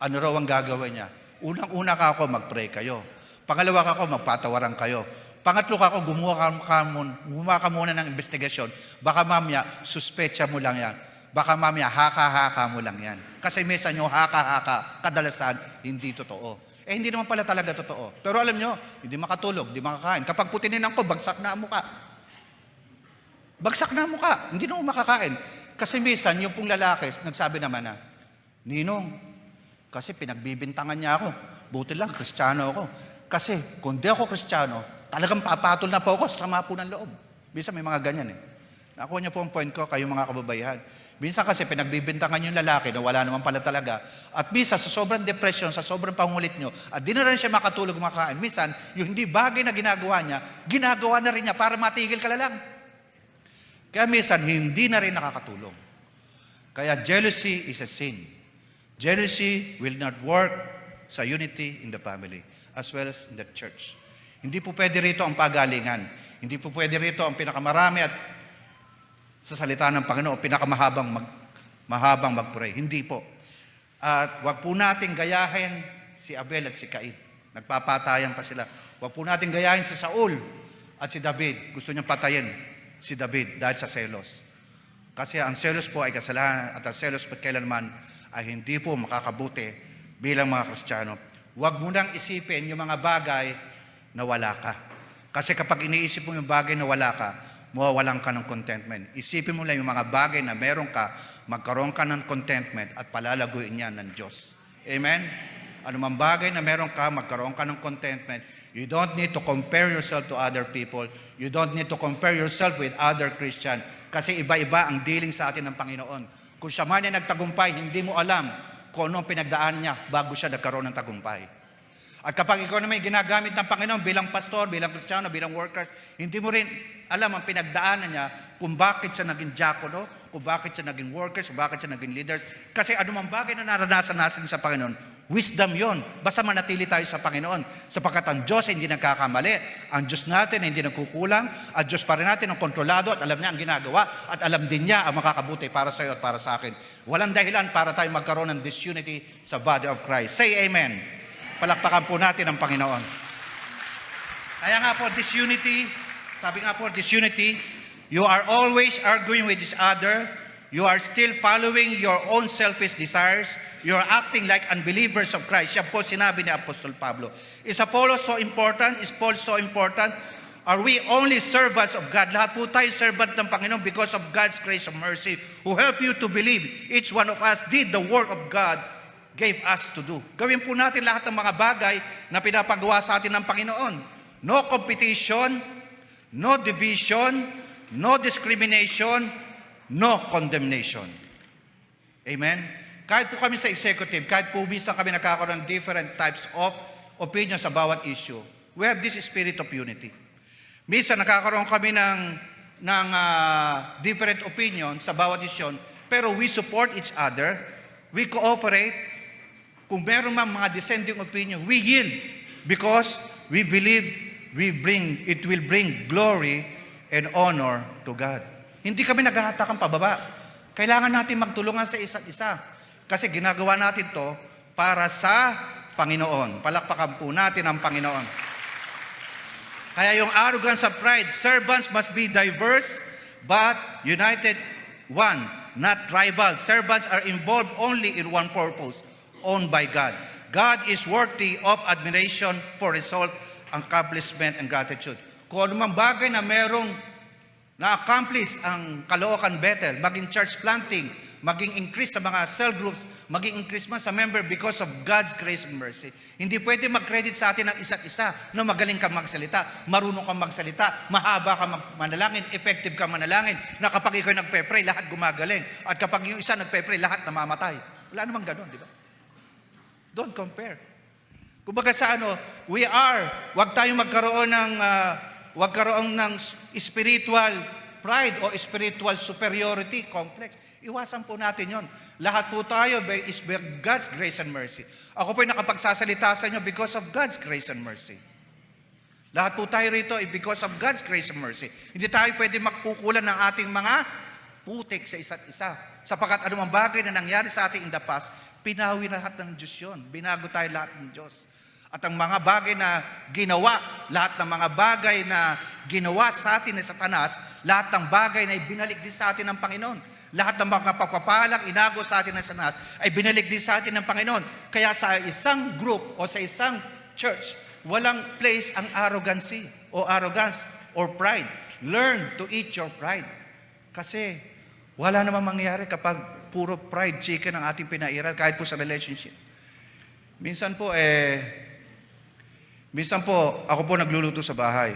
Ano raw ang gagawin niya? Unang-una ka ako, mag-pray kayo. Pangalawa ka ako, magpatawaran kayo. Pangatlo ka ako, gumawa ka muna ng investigasyon. Baka mamaya, suspecha mo lang yan. Baka mamaya, haka-haka mo lang yan. Kasi minsan yung haka-haka, kadalasan, hindi totoo. Hindi naman pala talaga totoo. Pero alam nyo, hindi makatulog, hindi makakain. Kapag putinin ko, bagsak na ang muka. Bagsak na ang muka. Hindi na ako makakain. Kasi minsan, yung pong lalaki, nagsabi naman na, Ninong, kasi pinagbibintangan niya ako. Buti lang, Kristiyano ako. Kasi kung di ako Kristiyano, talagang papatol na po ako sa sama po ng loob. Minsan may mga ganyan eh. Nakuha niyo po ang point ko, kayong mga kababayan. Minsan kasi pinagbibintangan yung lalaki na wala naman pala talaga. At minsan sa sobrang depression, sa sobrang pangulit nyo, at di na rin siya makatulog makain. Minsan, yung hindi bagay na ginagawa niya, ginagawa na rin niya para matigil ka lang. Kaya minsan, hindi na rin nakakatulong. Kaya jealousy is a sin. Jealousy will not work sa unity in the family as well as in the church. Hindi po pwede rito ang pagalingan. Hindi po pwede rito ang pinakamarami at sa salita ng Panginoon, mahabang mag-pray. Hindi po. At wag po nating gayahin si Abel at si Cain. Nagpapatayan pa sila. Wag po nating gayahin si Saul at si David. Gusto niyang patayin si David dahil sa selos. Kasi ang selos po ay kasalanan at ang selos po kailanman ay hindi po makakabuti bilang mga Kristiyano. Huwag mo nang isipin yung mga bagay na wala ka. Kasi kapag iniisip mo yung bagay na wala ka, mawawalan ka ng contentment. Isipin mo lang yung mga bagay na meron ka, magkaroon ka ng contentment at palalaguin yan ng Diyos. Amen? Ano mang bagay na meron ka, magkaroon ka ng contentment. You don't need to compare yourself to other people. You don't need to compare yourself with other Christian. Kasi iba-iba ang dealing sa atin ng Panginoon. Kung siya man ay nagtagumpay, hindi mo alam kung anong pinagdaanan niya bago siya nagkaroon ng tagumpay. At kapag ikaw naman ginagamit ng Panginoon bilang pastor, bilang Kristiyano, bilang workers, hindi mo rin alam ang pinagdaanan niya kung bakit siya naging diakono, kung bakit siya naging workers, kung bakit siya naging leaders. Kasi anumang bagay na naranasan natin sa Panginoon, wisdom yon. Basta manatili tayo sa Panginoon. Sapagkat ang Diyos ay hindi nagkakamali. Ang Diyos natin ay hindi nagkukulang. Ang Diyos pa rin natin ang kontrolado at alam niya ang ginagawa at alam din niya ang makakabuti para sa iyo at para sa akin. Walang dahilan para tayo magkaroon ng disunity sa body of Christ. Say amen. Palakpakan po natin ang Panginoon. Kaya nga po, disunity, sabi nga po, disunity, you are always arguing with each other. You are still following your own selfish desires. You are acting like unbelievers of Christ. Yan po sinabi ni Apostol Pablo. Is Apollo so important? Is Paul so important? Are we only servants of God? Lahat po tayo servant ng Panginoon because of God's grace and mercy who help you to believe. Each one of us did the work of God gave us to do. Gawin po natin lahat ng mga bagay na pinapagawa sa atin ng Panginoon. No competition, no division, no discrimination, no condemnation. Amen? Kahit po kami sa executive, kahit po minsan kami nakakaroon ng different types of opinions sa bawat issue, we have this spirit of unity. Minsan nakakaroon kami ng different opinion sa bawat issue, pero we support each other, we cooperate. Kung meron man mga dissenting opinion, we yield because we believe it will bring glory and honor to God. Hindi kami naghahatakang pababa. Kailangan natin magtulungan sa isa't isa. Kasi ginagawa natin to para sa Panginoon. Palakpakan po natin ang Panginoon. Kaya yung arrogance of pride, servants must be diverse but united one, not tribal. Servants are involved only in one purpose, owned by God. God is worthy of admiration for result, accomplishment, and gratitude. Kung anumang bagay na merong na-accomplish ang Caloocan Bethel, maging church planting, maging increase sa mga cell groups, maging increase man sa member because of God's grace and mercy. Hindi pwede mag-credit sa atin ng isa't isa na magaling kang magsalita, marunong kang magsalita, mahaba kang manalangin, effective kang manalangin, na kapag ikaw nagpe-pray, lahat gumagaling. At kapag yung isa nagpe-pray, lahat namamatay. Wala namang ganun, di ba? Don't compare. Kumbaga sa wag tayong magkaroon ng spiritual pride o spiritual superiority complex. Iwasan po natin yon. Lahat po tayo is by God's grace and mercy. Ako po ay nakapagsasalita sa inyo because of God's grace and mercy. Lahat po tayo rito ay because of God's grace and mercy. Hindi tayo pwede magpukulan ng ating mga putik sa isa't isa. Sapagkat anumang bagay na nangyari sa ating in the past, pinawi lahat ng Diyos yun. Binago tayo lahat ng Diyos. At ang mga bagay na ginawa, lahat ng mga bagay na ginawa sa atin ni Satanas, lahat ng bagay na ibinalik din sa atin ng Panginoon. Lahat ng mga pagpapalang inago sa atin ng Satanas ay binalik din sa atin ng Panginoon. Kaya sa isang group o sa isang church, walang place ang arrogance or pride. Learn to eat your pride. Kasi wala namang mangyayari kapag puro pride chicken ang ating pinairal kahit po sa relationship. Minsan po, ako po nagluluto sa bahay.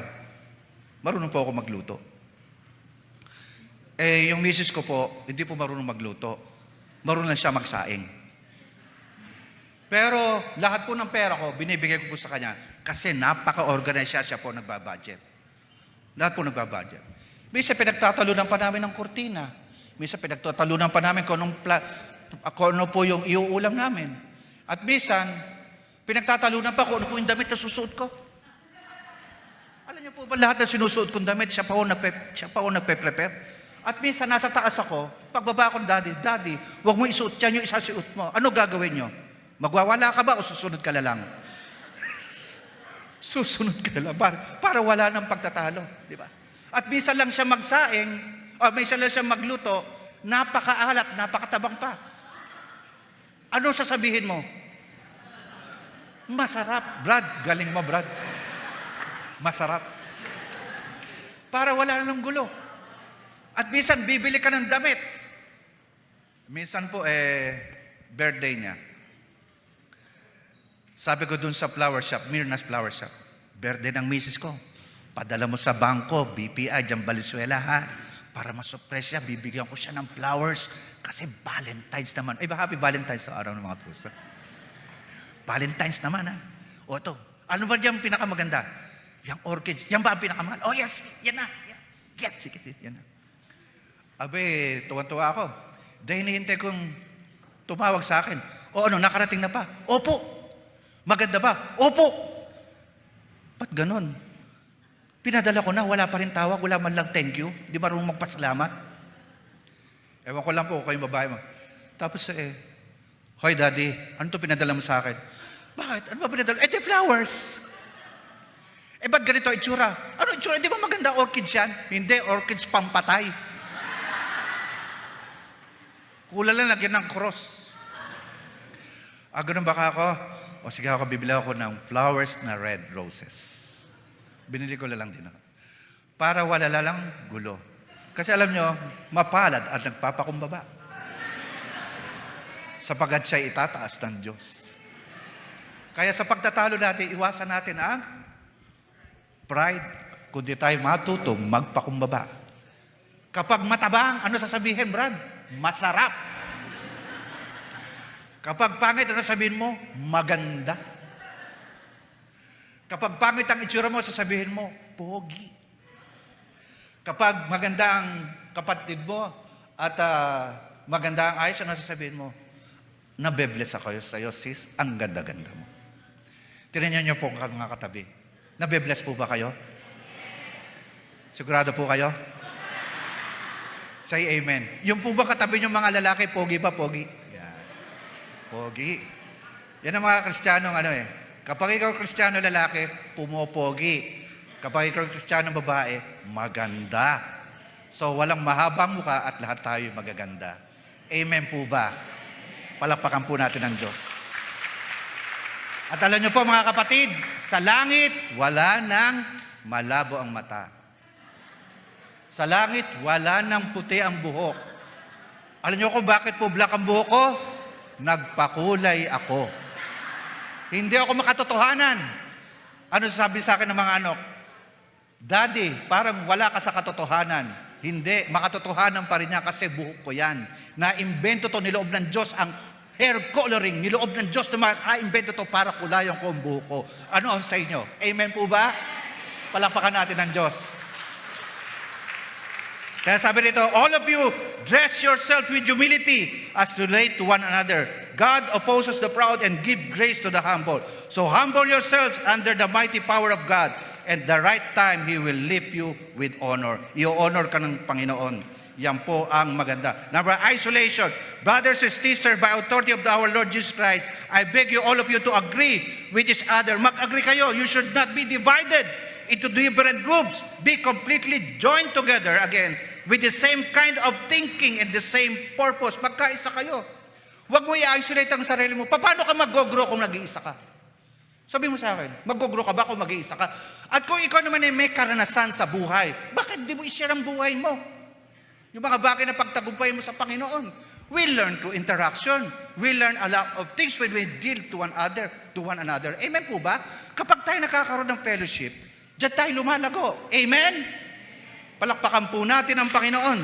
Marunong po ako magluto. Yung misis ko po, hindi po marunong magluto. Marunong lang siya magsaing. Pero lahat po ng pera ko, binibigay ko po sa kanya kasi napaka-organize siya po nagbabudget. Lahat po nagbabudget. Minsan pinagtatalunan pa namin ng kurtina. Minsan pinagtatalunan pa namin kung ano po yung iuulam namin. At minsan, pinagtatalunan pa kung ano po yung damit na susuot ko. Alam niyo po ba lahat na sinusuot kong damit, siya pa ho nagpe-prepare. At minsan nasa taas ako, pagbaba ko, Daddy, huwag mo isuot yan, yung isasuot mo. Ano gagawin nyo? Magwawala ka ba o susunod ka na lang? Susunod ka na lang. Para wala ng pagtatalo. Di ba? At minsan lang siya magsaing, o minsan lang siya magluto, napakaalat, napakatabang pa. Ano sasabihin mo? Masarap. Brad, galing mo, Brad. Masarap. Para wala nang gulo. At minsan, bibili ka ng damit. Minsan po, birthday niya. Sabi ko dun sa flower shop, Mirna's Flower Shop, birthday ng misis ko. Padala mo sa bangko, BPI, dyan Valenzuela, ha? Para masurprise siya, bibigyan ko siya ng flowers. Kasi Valentine's naman. Happy Valentine's sa araw ng mga puso. Valentine's naman, ha? O ito, ano ba dyan pinakamaganda? Yung orchids. Yan ba ang pinakamahal? Oh yes, yan na. Yan, sige, yan na. Abe, tuwan-tuwa ako. Dahil hinihintay kong tumawag sa akin. O ano, nakarating na pa? Opo. Maganda ba? Opo. Ba't ganon? Pinadala ko na, wala pa rin tawag, wala man lang thank you. Di marunong magpasalamat. Ewan ko lang po kayong babae mo. Tapos Hoy Daddy, ano to pinadala mo sa akin? Bakit? Ano ba pinadala? The flowers. Ba't ganito itsura? Ano itsura? Di ba maganda orchids yan? Hindi, orchids pampatay. Kula lang lagyan ng cross. Ganun baka ako? O sige ako, bibili ako ng flowers na red roses. Binili ko lang din ako. Para wala lang gulo. Kasi alam nyo, mapalad at nagpapakumbaba. Sapagat siya itataas ng Diyos. Kaya sa pagtatalo natin, iwasan natin ang pride, kundi tayo matutong magpakumbaba. Kapag matabang, ano sasabihin, Brad? Masarap. Kapag pangit, ano sasabihin mo? Maganda. Kapag pangit ang itsura mo, sasabihin mo, pogi. Kapag maganda ang kapatid mo at maganda ang ayos, ano sasabihin mo? Nabebless ako sa iyo, sis. Ang ganda-ganda mo. Tinanyan niyo po ang mga katabi. Nabebless po ba kayo? Sigurado po kayo? Say amen. Yung po ba katabi yung mga lalaki, pogi ba? Pogi. Yan. Pogi. Yan ang mga Kristiyanong Kapag ikaw Kristiyano lalaki, pumopogi. Kapag ikaw Kristiyano babae, maganda. So walang mahabang mukha at lahat tayo magaganda. Amen po ba? Palakpakan po natin ang Diyos. At alam niyo po mga kapatid, sa langit, wala nang malabo ang mata. Sa langit, wala nang puti ang buhok. Alam niyo kung bakit po black ang buhok ko? Nagpakulay ako. Hindi ako makatotohanan. Ano sabi sa akin ng mga anak? Daddy, parang wala ka sa katotohanan. Hindi, makatotohanan pa rin niya kasi buhok ko yan. Na-imbento to, niloob ng Diyos ang hair coloring. Niloob ng Diyos na ma-imbento to para kulayan ko ang buhok ko. Ano ang sa inyo? Amen po ba? Palakpakan natin ang Diyos. Kaya sabi nito, all of you, dress yourself with humility as relate to one another. God opposes the proud and give grace to the humble. So humble yourselves under the mighty power of God. And the right time, He will lift you with honor. I-honor ka ng Panginoon. Yan po ang maganda. Number, isolation. Brothers and sisters, by authority of our Lord Jesus Christ, I beg you, all of you, to agree with each other. Mag-agree kayo. You should not be divided into different groups. Be completely joined together again with the same kind of thinking and the same purpose. Magkaisa kayo. Huwag mo i-isolate ang sarili mo. Paano ka mag-grow kung nag-iisa ka? Sabi mo sa akin, mag-grow ka ba kung mag-iisa ka? At kung ikaw naman ay may karanasan sa buhay, bakit di mo i-share ang buhay mo? Yung mga bagay na pagtagumpay mo sa Panginoon. We learn through interaction. We learn a lot of things when we deal to one another. Amen po ba? Kapag tayo nakakaroon ng fellowship, diyan tayo lumalago. Amen? Palakpakan po natin ang Panginoon.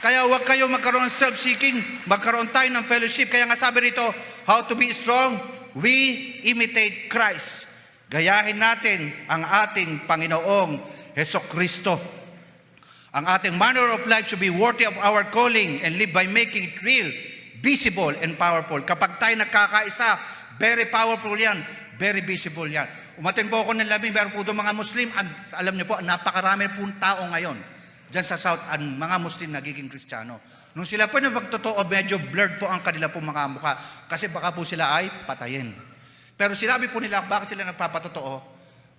Kaya huwag kayo magkaroon ng self-seeking, magkaroon tayo ng fellowship. Kaya nga sabi rito, how to be strong? We imitate Christ. Gayahin natin ang ating Panginoong Hesukristo. Ang ating manner of life should be worthy of our calling and live by making it real, visible, and powerful. Kapag tayo nagkakaisa, very powerful yan, very visible yan. Umatin po ako ng labing, meron po doon mga Muslim, at alam niyo po, napakarami po tao ngayon. Diyan sa South, ang mga Muslim nagiging Kristiyano. Nung sila po na magtotoo, medyo blurred po ang kanila po mga mukha. Kasi baka po sila ay patayin. Pero sinabi po nila, bakit sila nagpapatotoo?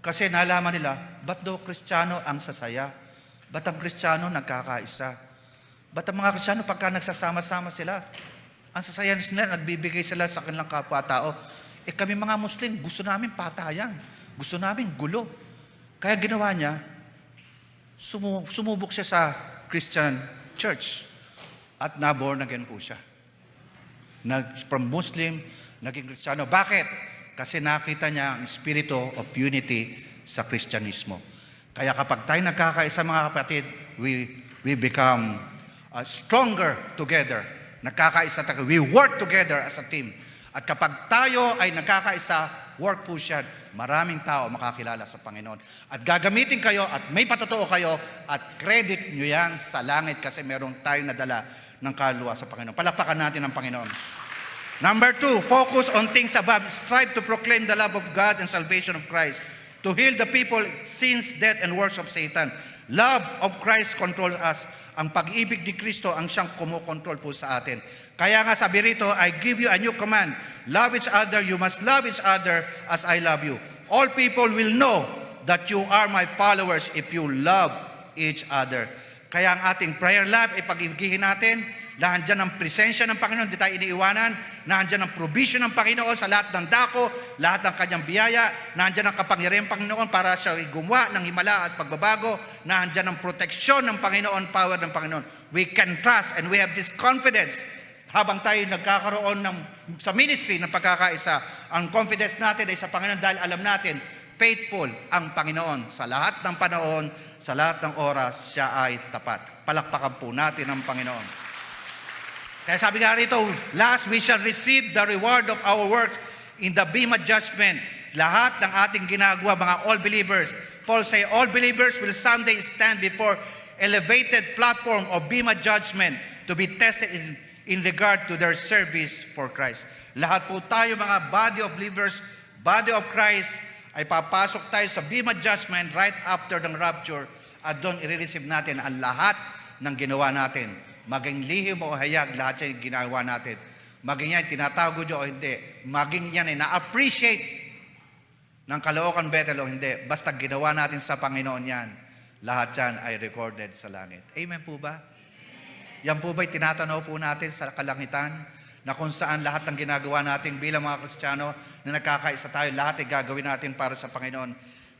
Kasi nalaman nila, ba't daw Kristiyano ang sasaya? Ba't ang Kristiyano nagkakaisa? Ba't ang mga Kristiyano pagka nagsasama-sama sila? Ang sasaya nila, nagbibigay sila sa kanilang kapwa-tao. Kami mga Muslim, gusto namin patayan. Gusto namin gulo. Kaya ginawa niya, sumubok siya sa Christian church. At na-born again po siya. From Muslim, naging Kristiyano. Bakit? Kasi nakita niya ang spirito of unity sa Kristyanismo. Kaya kapag tayo nagkakaisa mga kapatid, we become stronger together. Nagkakaisa tayo. We work together as a team. At kapag tayo ay nagkakaisa, work po siya, maraming tao makakilala sa Panginoon. At gagamitin kayo at may patotoo kayo at credit nyo yan sa langit kasi meron tayong nadala ng kaluluwa sa Panginoon. Palakpakan natin ang Panginoon. Number 2, focus on things above. Strive to proclaim the love of God and salvation of Christ. To heal the people, sins, death, and works of Satan. Love of Christ controls us. Ang pag-ibig ni Kristo ang siyang kumokontrol po sa atin. Kaya nga sabi rito, I give you a new command. Love each other. You must love each other as I love you. All people will know that you are my followers if you love each other. Kaya ang ating prayer life ay pag-ibigihin natin. Nandiyan ang presensya ng Panginoon, di tayo iniiwanan. Nandiyan ang provision ng Panginoon sa lahat ng dako, lahat ng kanyang biyaya. Nandiyan ang kapangyarihan ng Panginoon para siya gumawa ng himala at pagbabago. Nandiyan ang proteksyon ng Panginoon, power ng Panginoon. We can trust and we have this confidence. Habang tayo nagkakaroon sa ministry ng pagkakaisa, ang confidence natin ay sa Panginoon dahil alam natin, faithful ang Panginoon. Sa lahat ng panahon, sa lahat ng oras, siya ay tapat. Palakpakan po natin ang Panginoon. Kaya sabi nga rito, last we shall receive the reward of our works in the Bema judgment. Lahat ng ating ginagawa, mga all believers. Paul say, all believers will someday stand before elevated platform of Bema judgment to be tested in regard to their service for Christ. Lahat po tayo mga body of believers, body of Christ, ay papasok tayo sa Bema judgment right after ng rapture at doon i-receive natin ang lahat ng ginawa natin. Maging lihim o hayag, lahat siya ginawa natin. Maging yan, tinatago nyo o hindi. Maging yan ay na-appreciate ng Caloocan Bethel o hindi. Basta ginawa natin sa Panginoon yan, lahat yan ay recorded sa langit. Amen po ba? Yan po ba'y tinatanaw po natin sa kalangitan na kung saan lahat ng ginagawa natin bilang mga Kristiyano na nagkakaisa tayo, lahat ay gagawin natin para sa Panginoon.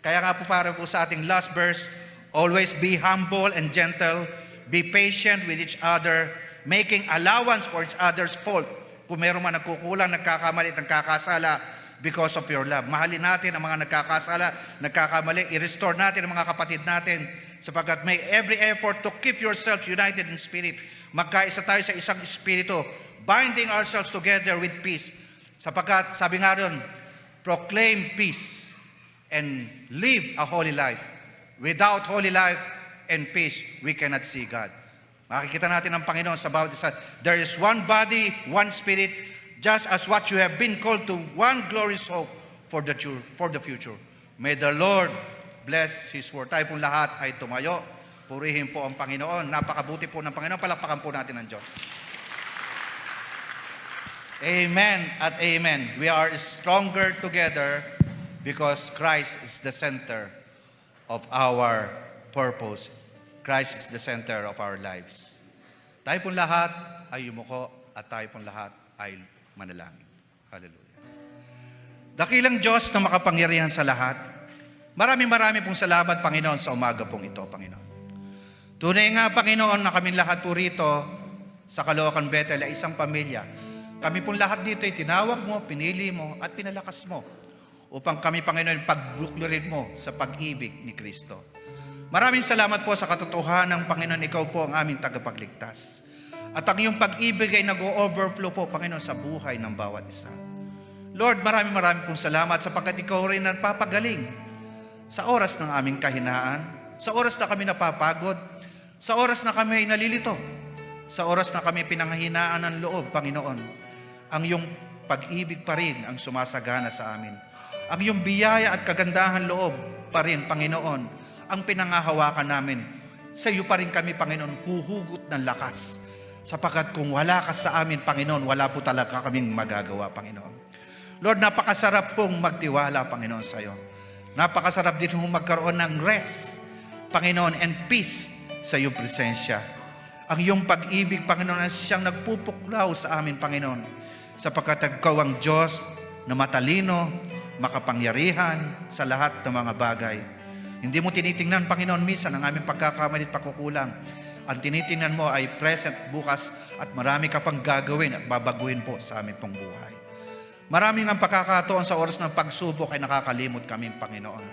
Kaya nga po para po sa ating last verse, always be humble and gentle, be patient with each other, making allowance for each other's fault. Kung meron man nagkukulang, nagkakamali at nagkakasala because of your love. Mahalin natin ang mga nagkakasala, nagkakamali, i-restore natin ang mga kapatid natin sapagkat may every effort to keep yourself united in spirit. Magkaisa tayo sa isang espiritu, binding ourselves together with peace. Sapagkat sabi nga ron, proclaim peace and live a holy life. Without holy life and peace, we cannot see God. Makikita natin ang Panginoon sa bawat isa. There is one body, one spirit, just as what you have been called to one glorious hope for the future. May the Lord bless His word. Tayo pong lahat ay tumayo. Purihin po ang Panginoon. Napakabuti po ng Panginoon. Palakpakan po natin ang Diyos. Amen at amen. We are stronger together because Christ is the center of our purpose. Christ is the center of our lives. Tayo pong lahat ay yumuko at tayo pong lahat ay manalangin. Hallelujah. Dakilang Diyos na makapangyarihan sa lahat, maraming pong salamat, Panginoon, sa umaga pong ito, Panginoon. Tunay nga, Panginoon, na kami lahat po rito sa Caloocan Bethel ay isang pamilya. Kami pong lahat dito ay tinawag mo, pinili mo, at pinalakas mo upang kami, Panginoon, pagbuklurin mo sa pag-ibig ni Kristo. Maraming salamat po sa katotohanan ng Panginoon, ikaw po ang aming tagapagligtas. At ang iyong pag-ibig ay nag-overflow po, Panginoon, sa buhay ng bawat isa. Lord, maraming pong salamat sapagkat ikaw rin nagpapagaling sa oras ng aming kahinaan, sa oras na kami napapagod, sa oras na kami ay nalilito, sa oras na kami pinanghihinaan ng loob, Panginoon. Ang iyong pag-ibig pa rin ang sumasagana sa amin. Ang iyong biyaya at kagandahan loob pa rin, Panginoon, ang pinangahawakan namin. Sa iyo pa rin kami, Panginoon, huhugot ng lakas. Sapagkat kung wala ka sa amin, Panginoon, wala po talaga kaming magagawa, Panginoon. Lord, napakasarap pong magtiwala, Panginoon, sa iyo. Napakasarap din pong magkaroon ng rest, Panginoon, and peace sa iyong presensya. Ang iyong pag-ibig, Panginoon, ay siyang nagpupuklaw sa amin, Panginoon. Sapagkat ikaw ang Diyos na matalino, makapangyarihan sa lahat ng mga bagay. Hindi mo tinitingnan, Panginoon, minsan ang aming pagkakamali at pagkukulang. Ang tinitingnan mo ay present, bukas, at marami ka pang gagawin at babaguhin po sa aming pong buhay. Maraming ang pagkakataon sa oras ng pagsubok ay nakakalimot kami, Panginoon.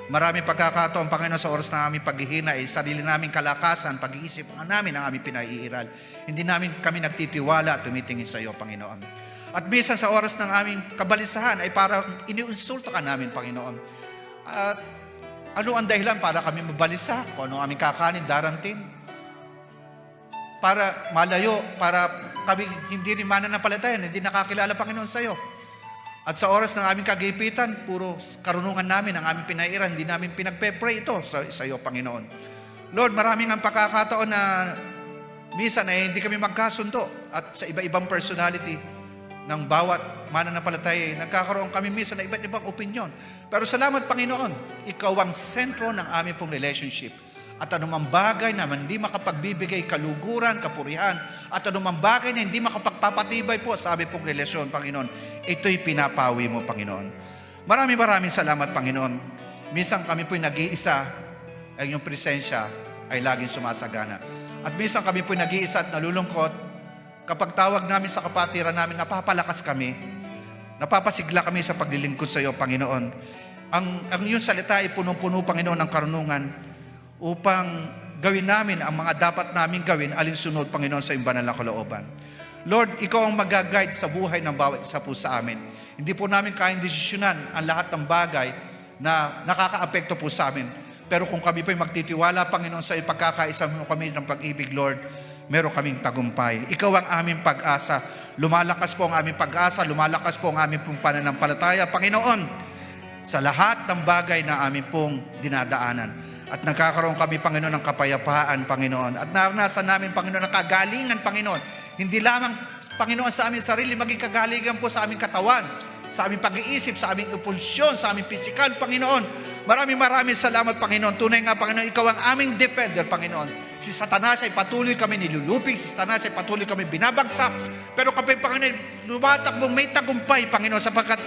Maraming pagkakataon, Panginoon, sa oras ng aming paghihina ay sarili naming kalakasan, pag-iisip namin ang aming pinaiiral. Hindi namin kami nagtitiwala at tumitingin sa iyo, Panginoon. At minsan sa oras ng aming kabalisahan ay parang iniinsulto ka namin, Panginoon. At ano ang dahilan para kami mabalisa? Kung ano aming kakanin, darantin? Para malayo, para kami hindi rin mananampalatayan, hindi nakakilala, Panginoon, sa iyo. At sa oras ng aming kagipitan, puro karunungan namin, ang aming pinairan, hindi namin pinagpe-pray ito sa iyo, Panginoon. Lord, maraming ang pagkakataon na minsan ay hindi kami magkasundo at sa iba-ibang personality ng bawat mananampalataya, nagkakaroon kami minsan na iba't ibang opinion. Pero salamat, Panginoon, ikaw ang sentro ng aming pong relationship. At anumang bagay na hindi makapagbibigay kaluguran, kapurihan, at anumang bagay na hindi makapagpapatibay po sa aming pong relasyon, Panginoon, ito'y pinapawi mo, Panginoon. Maraming salamat, Panginoon. Minsan kami po'y nag-iisa, ang iyong presensya ay laging sumasagana. At minsan kami po'y nag-iisa at nalulungkot. Kapag tawag namin sa kapatiran namin, napapalakas kami. Napapasigla kami sa paglilingkod sa iyo, Panginoon. Ang iyong salita ay punong-puno, Panginoon, ng karunungan upang gawin namin ang mga dapat namin gawin alinsunod, Panginoon, sa iyong banal na kalooban. Lord, ikaw ang mag-guide sa buhay ng bawat isa po sa amin. Hindi po namin kayang desisyonan ang lahat ng bagay na nakakaapekto po sa amin. Pero kung kami po'y magtitiwala, Panginoon, sa iyong pagkakaisa mo kami ng pag-ibig, Lord, meron kaming tagumpay. Ikaw ang aming pag-asa. Lumalakas po ang aming pag-asa, lumalakas po ang aming pong pananampalataya, Panginoon, sa lahat ng bagay na aming pong dinadaanan. At nagkakaroon kami, Panginoon, ng kapayapaan, Panginoon. At naranasan namin, Panginoon, ng kagalingan, Panginoon. Hindi lamang, Panginoon, sa aming sarili, maging kagalingan po sa aming katawan, sa aming pag-iisip, sa aming impulsyon, sa aming pisikal, Panginoon. Maraming salamat, Panginoon. Tunay nga, Panginoon, ikaw ang aming defender, Panginoon. Si Satanas ay patuloy kami nilulupig, si Satanas ay patuloy kami binabagsak. Pero kapag, Panginoon, lumatakbong may tagumpay, Panginoon, sapagkat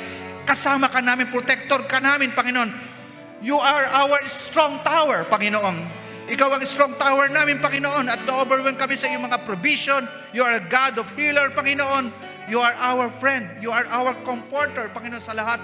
kasama ka namin, protector ka namin, Panginoon. You are our strong tower, Panginoon. Ikaw ang strong tower namin, Panginoon, at na-overwhelm kami sa iyong mga provision. You are a God of healer, Panginoon. You are our friend. You are our comforter, Panginoon, sa lahat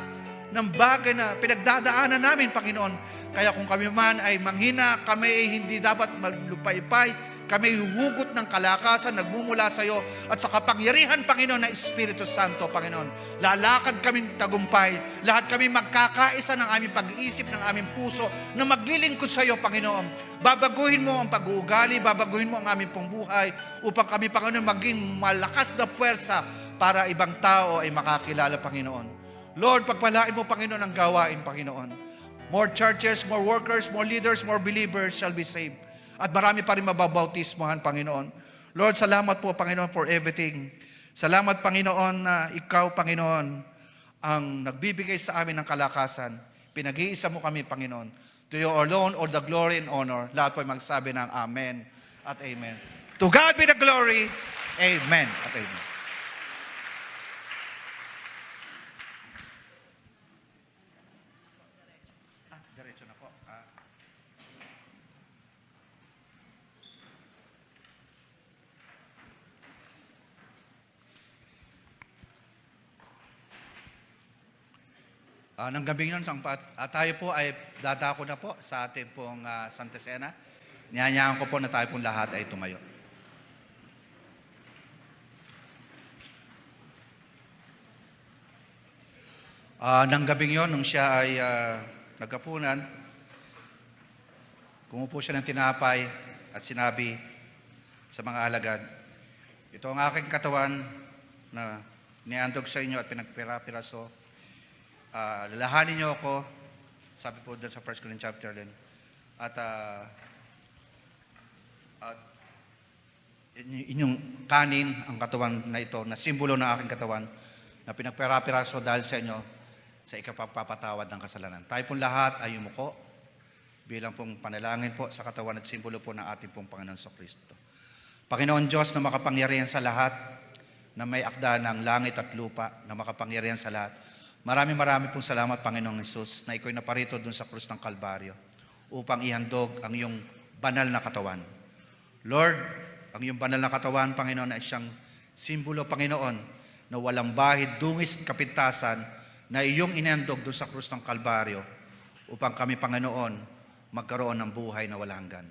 ng bagay na pinagdadaanan namin, Panginoon. Kaya kung kami man ay manghina, kami ay hindi dapat maglupaypay, kami huhugot ng kalakasan, nagmumula sa iyo at sa kapangyarihan, Panginoon, na Espiritu Santo, Panginoon. Lalakad kaming tagumpay. Lahat kami magkakaisa ng aming pag-iisip, ng aming puso, na maglilingkod sa iyo, Panginoon. Babaguhin mo ang pag-uugali, babaguhin mo ang aming pong buhay, upang kami, Panginoon, maging malakas na puwersa para ibang tao ay makakilala, Panginoon. Lord, pagpalain mo, Panginoon, ang gawain, Panginoon. More churches, more workers, more leaders, more believers shall be saved. At marami pa rin mababautismohan, Panginoon. Lord, salamat po, Panginoon, for everything. Salamat, Panginoon, na ikaw, Panginoon, ang nagbibigay sa amin ng kalakasan. Pinag-iisa mo kami, Panginoon. To you alone all the glory and honor. Lahat po ay magsabi ng Amen at Amen. To God be the glory. Amen at Amen. Diretso na po. Nang gabing yun, tayo po ay dadako na po sa ating pong Santa Cena. Niyanyahan ko po na tayo pong lahat ay tumayo. Nang gabing yun, nung siya ay nagkapunan, kumupo siya ng tinapay at sinabi sa mga alagad, ito ang aking katawan na niandog sa inyo at pinagpira-piraso. Lalahanin niyo ako, sabi po doon sa 1 Corinthians chapter 11. At inyong kanin, ang katawan na ito, na simbolo ng aking katawan, na pinagpira-piraso dahil sa inyo, sa ikapagpapatawad ng kasalanan. Tayo pong lahat ay umuko, bilang pong panalangin po sa katawan at simbolo po ng ating pong Panginoon Kristo. Panginoon Diyos na makapangyarihan sa lahat, na may akda ng langit at lupa, na makapangyarihan sa lahat, marami pong salamat, Panginoong Hesus, na iko'y naparito dun sa krus ng Kalbaryo upang ihandog ang iyong banal na katawan. Lord, ang iyong banal na katawan, Panginoon, ay siyang simbolo, Panginoon, na walang bahid, dungis, kapintasan, na iyong inhandog dun sa krus ng Kalbaryo upang kami, Panginoon, magkaroon ng buhay na walang hanggan.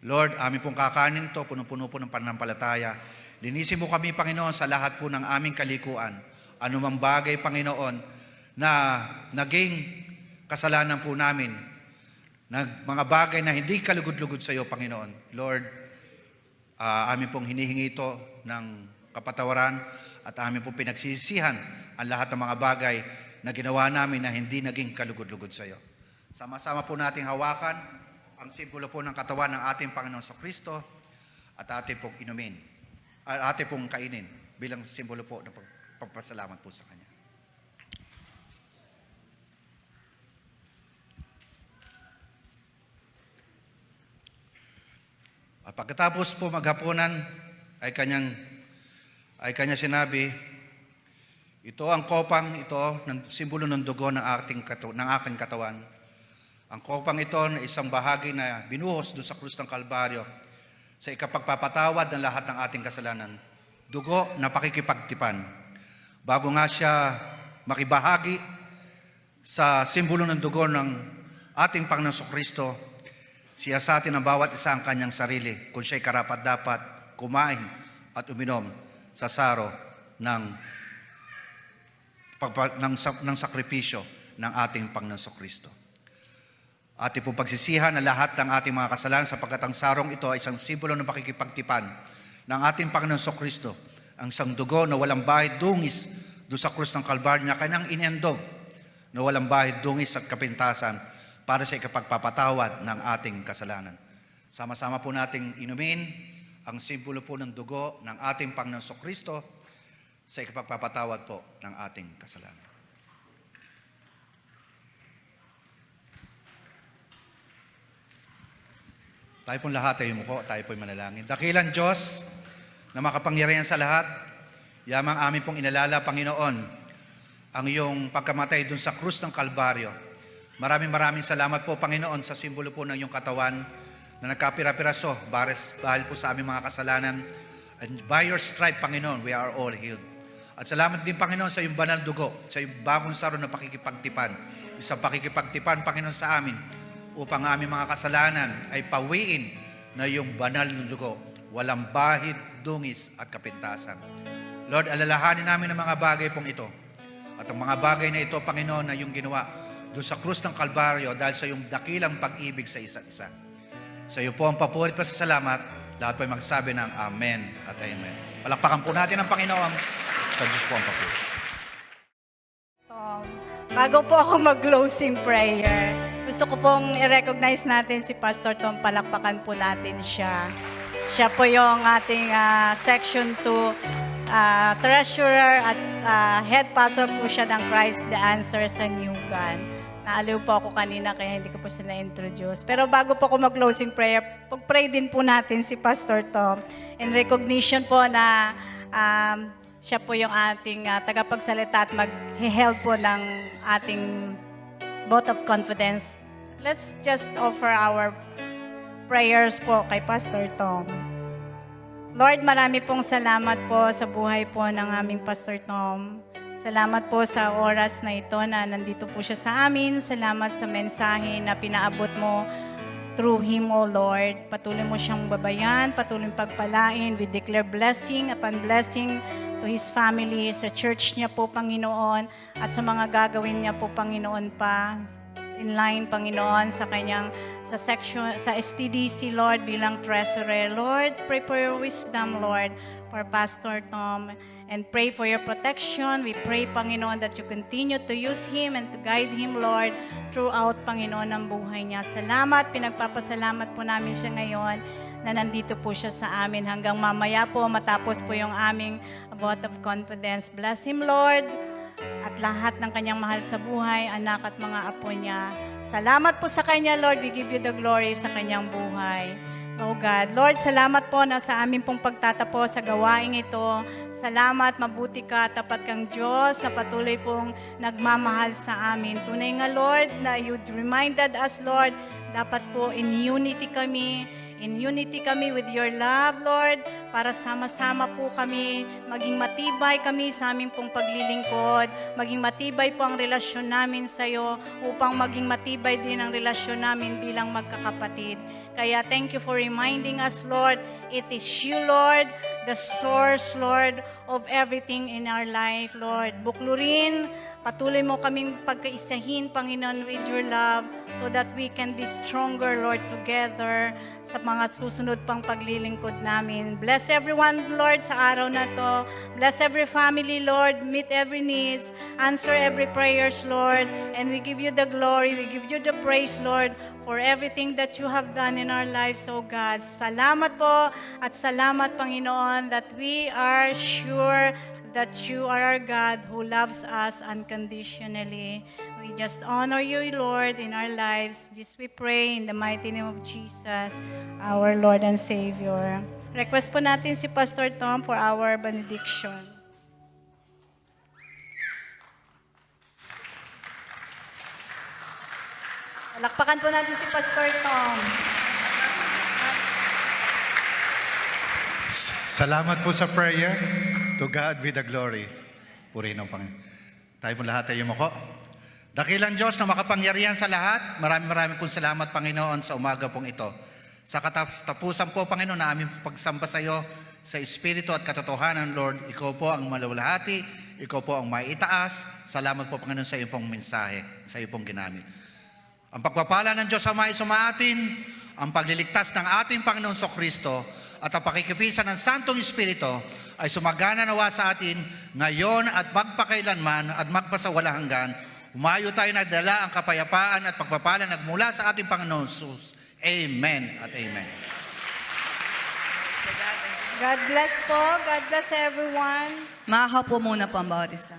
Lord, amin pong kakanin to, puno-puno po ng pananampalataya. Linisin mo kami, Panginoon, sa lahat po ng aming kalikuan. Anumang bagay, Panginoon, na naging kasalanan po namin, mga bagay na hindi kalugod-lugod sa iyo, Panginoon. Lord, amin pong hinihingi ito ng kapatawaran at amin pong pinagsisisihan ang lahat ng mga bagay na ginawa namin na hindi naging kalugod-lugod sa iyo. Sama-sama po nating hawakan ang simbolo po ng katawan ng ating Panginoon Kristo at ating pong inumin, ating pong kainin bilang simbolo po ng pagpasalamat po sa Kanya. At pagkatapos po maghapunan, ay kanya sinabi, ito ang kopang ito, ng simbolo ng dugo ng aking katawan. Ang kopang ito na isang bahagi na binuhos doon sa krus ng Kalbaryo sa ikapagpapatawad ng lahat ng ating kasalanan. Dugo na pakikipagtipan. Bago nga siya makibahagi sa simbolo ng dugo ng ating Panginoon Kristo, siya sa atin ang bawat isa ang kanyang sarili kung siya'y karapat-dapat kumain at uminom sa saro ng sakripisyo ng ating Panginoon Kristo. Ating pong pagsisihan na lahat ng ating mga kasalanan sapagkat ang sarong ito ay isang simbolo ng pakikipagtipan ng ating Panginoon Kristo. Ang isang dugo na walang bahid dungis doon sa krus ng Kalbaryo niya, kanyang inendog na walang bahid dungis at kapintasan para sa ikapagpapatawad ng ating kasalanan. Sama-sama po nating inumin ang simbolo po ng dugo ng ating Panginoon Kristo sa ikapagpapatawad po ng ating kasalanan. Tayo pong lahat ay umuko, tayo po'y manalangin. Dakilang Diyos na makapangyarihan sa lahat, yamang amin pong inalala, Panginoon, ang iyong pagkamatay dun sa krus ng Kalbaryo. Maraming salamat po, Panginoon, sa simbolo po ng iyong katawan na nagkapira-piraso dahil po sa aming mga kasalanan. And by your stripe, Panginoon, we are all healed. At salamat din, Panginoon, sa iyong banal dugo, sa iyong bagong saro na pakikipagtipan. Isang pakikipagtipan, Panginoon, sa amin upang ang aming mga kasalanan ay pawiin na iyong banal na dugo. Walang bahid, dungis at kapintasan. Lord, alalahanin namin ang mga bagay pong ito. At ang mga bagay na ito, Panginoon, na iyong ginawa doon sa krus ng Kalbaryo dahil sa iyong dakilang pag-ibig sa isa't isa. Sa iyo po ang papurit pa sa salamat. Lahat po ay magsabi ng Amen at Amen. Palakpakan po natin ang Panginoon. Sa Diyos po ang papurit. Bago po ako mag-closing prayer, gusto ko pong i-recognize natin si Pastor Tom. Palakpakan po natin siya. Siya po yung ating Section 2 treasurer at head pastor po siya ng Christ the Answer sa New Gun. Naaliw po ako kanina kaya hindi ko po siya na-introduce. Pero bago po ako mag-closing prayer, pag-pray din po natin si Pastor Tom in recognition po na siya po yung ating tagapagsalita at mag-help po ng ating vote of confidence. Let's just offer our prayers po kay Pastor Tom. Lord, marami pong salamat po sa buhay po ng aming Pastor Tom. Salamat po sa oras na ito na nandito po siya sa amin. Salamat sa mensahe na pinaabot mo through him, O Lord. Patuloy mo siyang babayan, patuloy pagpalain. We declare blessing upon blessing to his family, sa church niya po, Panginoon, at sa mga gagawin niya po, Panginoon, pa in line, Panginoon, sa kanyang sa STDC, Lord, bilang treasurer. Lord, pray for your wisdom, Lord, for Pastor Tom, and pray for your protection. We pray, Panginoon, that you continue to use him and to guide him, Lord, throughout, Panginoon, ang buhay niya. Salamat, pinagpapasalamat po namin siya ngayon na nandito po siya sa amin hanggang mamaya po, matapos po yung aming vote of confidence. Bless him, Lord, at lahat ng kanyang mahal sa buhay, anak at mga apo niya. Salamat po sa kanya, Lord. We give you the glory sa kanyang buhay. Oh God. Lord, salamat po na sa amin pong pagtatapo sa gawaing ito. Salamat, mabuti ka, tapat kang Diyos na patuloy pong nagmamahal sa amin. Tunay nga, Lord, na you reminded us, Lord, dapat po in unity kami with your love, Lord, para sama-sama po kami, maging matibay kami sa aming pong paglilingkod, maging matibay po ang relasyon namin sa iyo, upang maging matibay din ang relasyon namin bilang magkakapatid. Kaya thank you for reminding us, Lord, it is you, Lord, the source, Lord, of everything in our life, Lord. Buklurin, patuloy mo kaming pagkaisahin, Panginoon, with your love so that we can be stronger, Lord, together sa mga susunod pang paglilingkod namin. Bless everyone, Lord, sa araw na to. Bless every family, Lord. Meet every needs. Answer every prayers, Lord. And we give you the glory. We give you the praise, Lord, for everything that you have done in our lives, oh God. Salamat po at salamat, Panginoon, that we are sure that you are our God who loves us unconditionally. We just honor you, Lord, in our lives. This we pray in the mighty name of Jesus, our Lord and Savior. Request po natin si Pastor Tom for our benediction. Lakpakan po natin si Pastor Tom. Salamat po sa prayer. To God be the glory. Purihin ang Panginoon. Tayo po lahat ay yumuko. Dakilang Diyos na makapangyarihan sa lahat, maraming pong salamat, Panginoon, sa umaga pong ito. Sa katapusan po, Panginoon, na aming pagsamba sa iyo sa Espiritu at katotohanan, Lord, ikaw po ang malulahati, ikaw po ang maitaas. Salamat po, Panginoon, sa iyong pong mensahe, sa iyong pong ginamit. Ang pagpapala ng Diyos Ama ay sumaatin, ang pagliligtas ng ating Panginoon Kristo at ang pakikipisan ng Santong Espiritu ay sumagana nawa sa atin ngayon at magpakailanman at magpasawalang hanggan. Umayo tayo na dala ang kapayapaan at pagpapala nagmula sa ating Panginoon Jesus. Amen at amen. God bless po. God bless everyone. Makakaupo muna po ang bawat isa.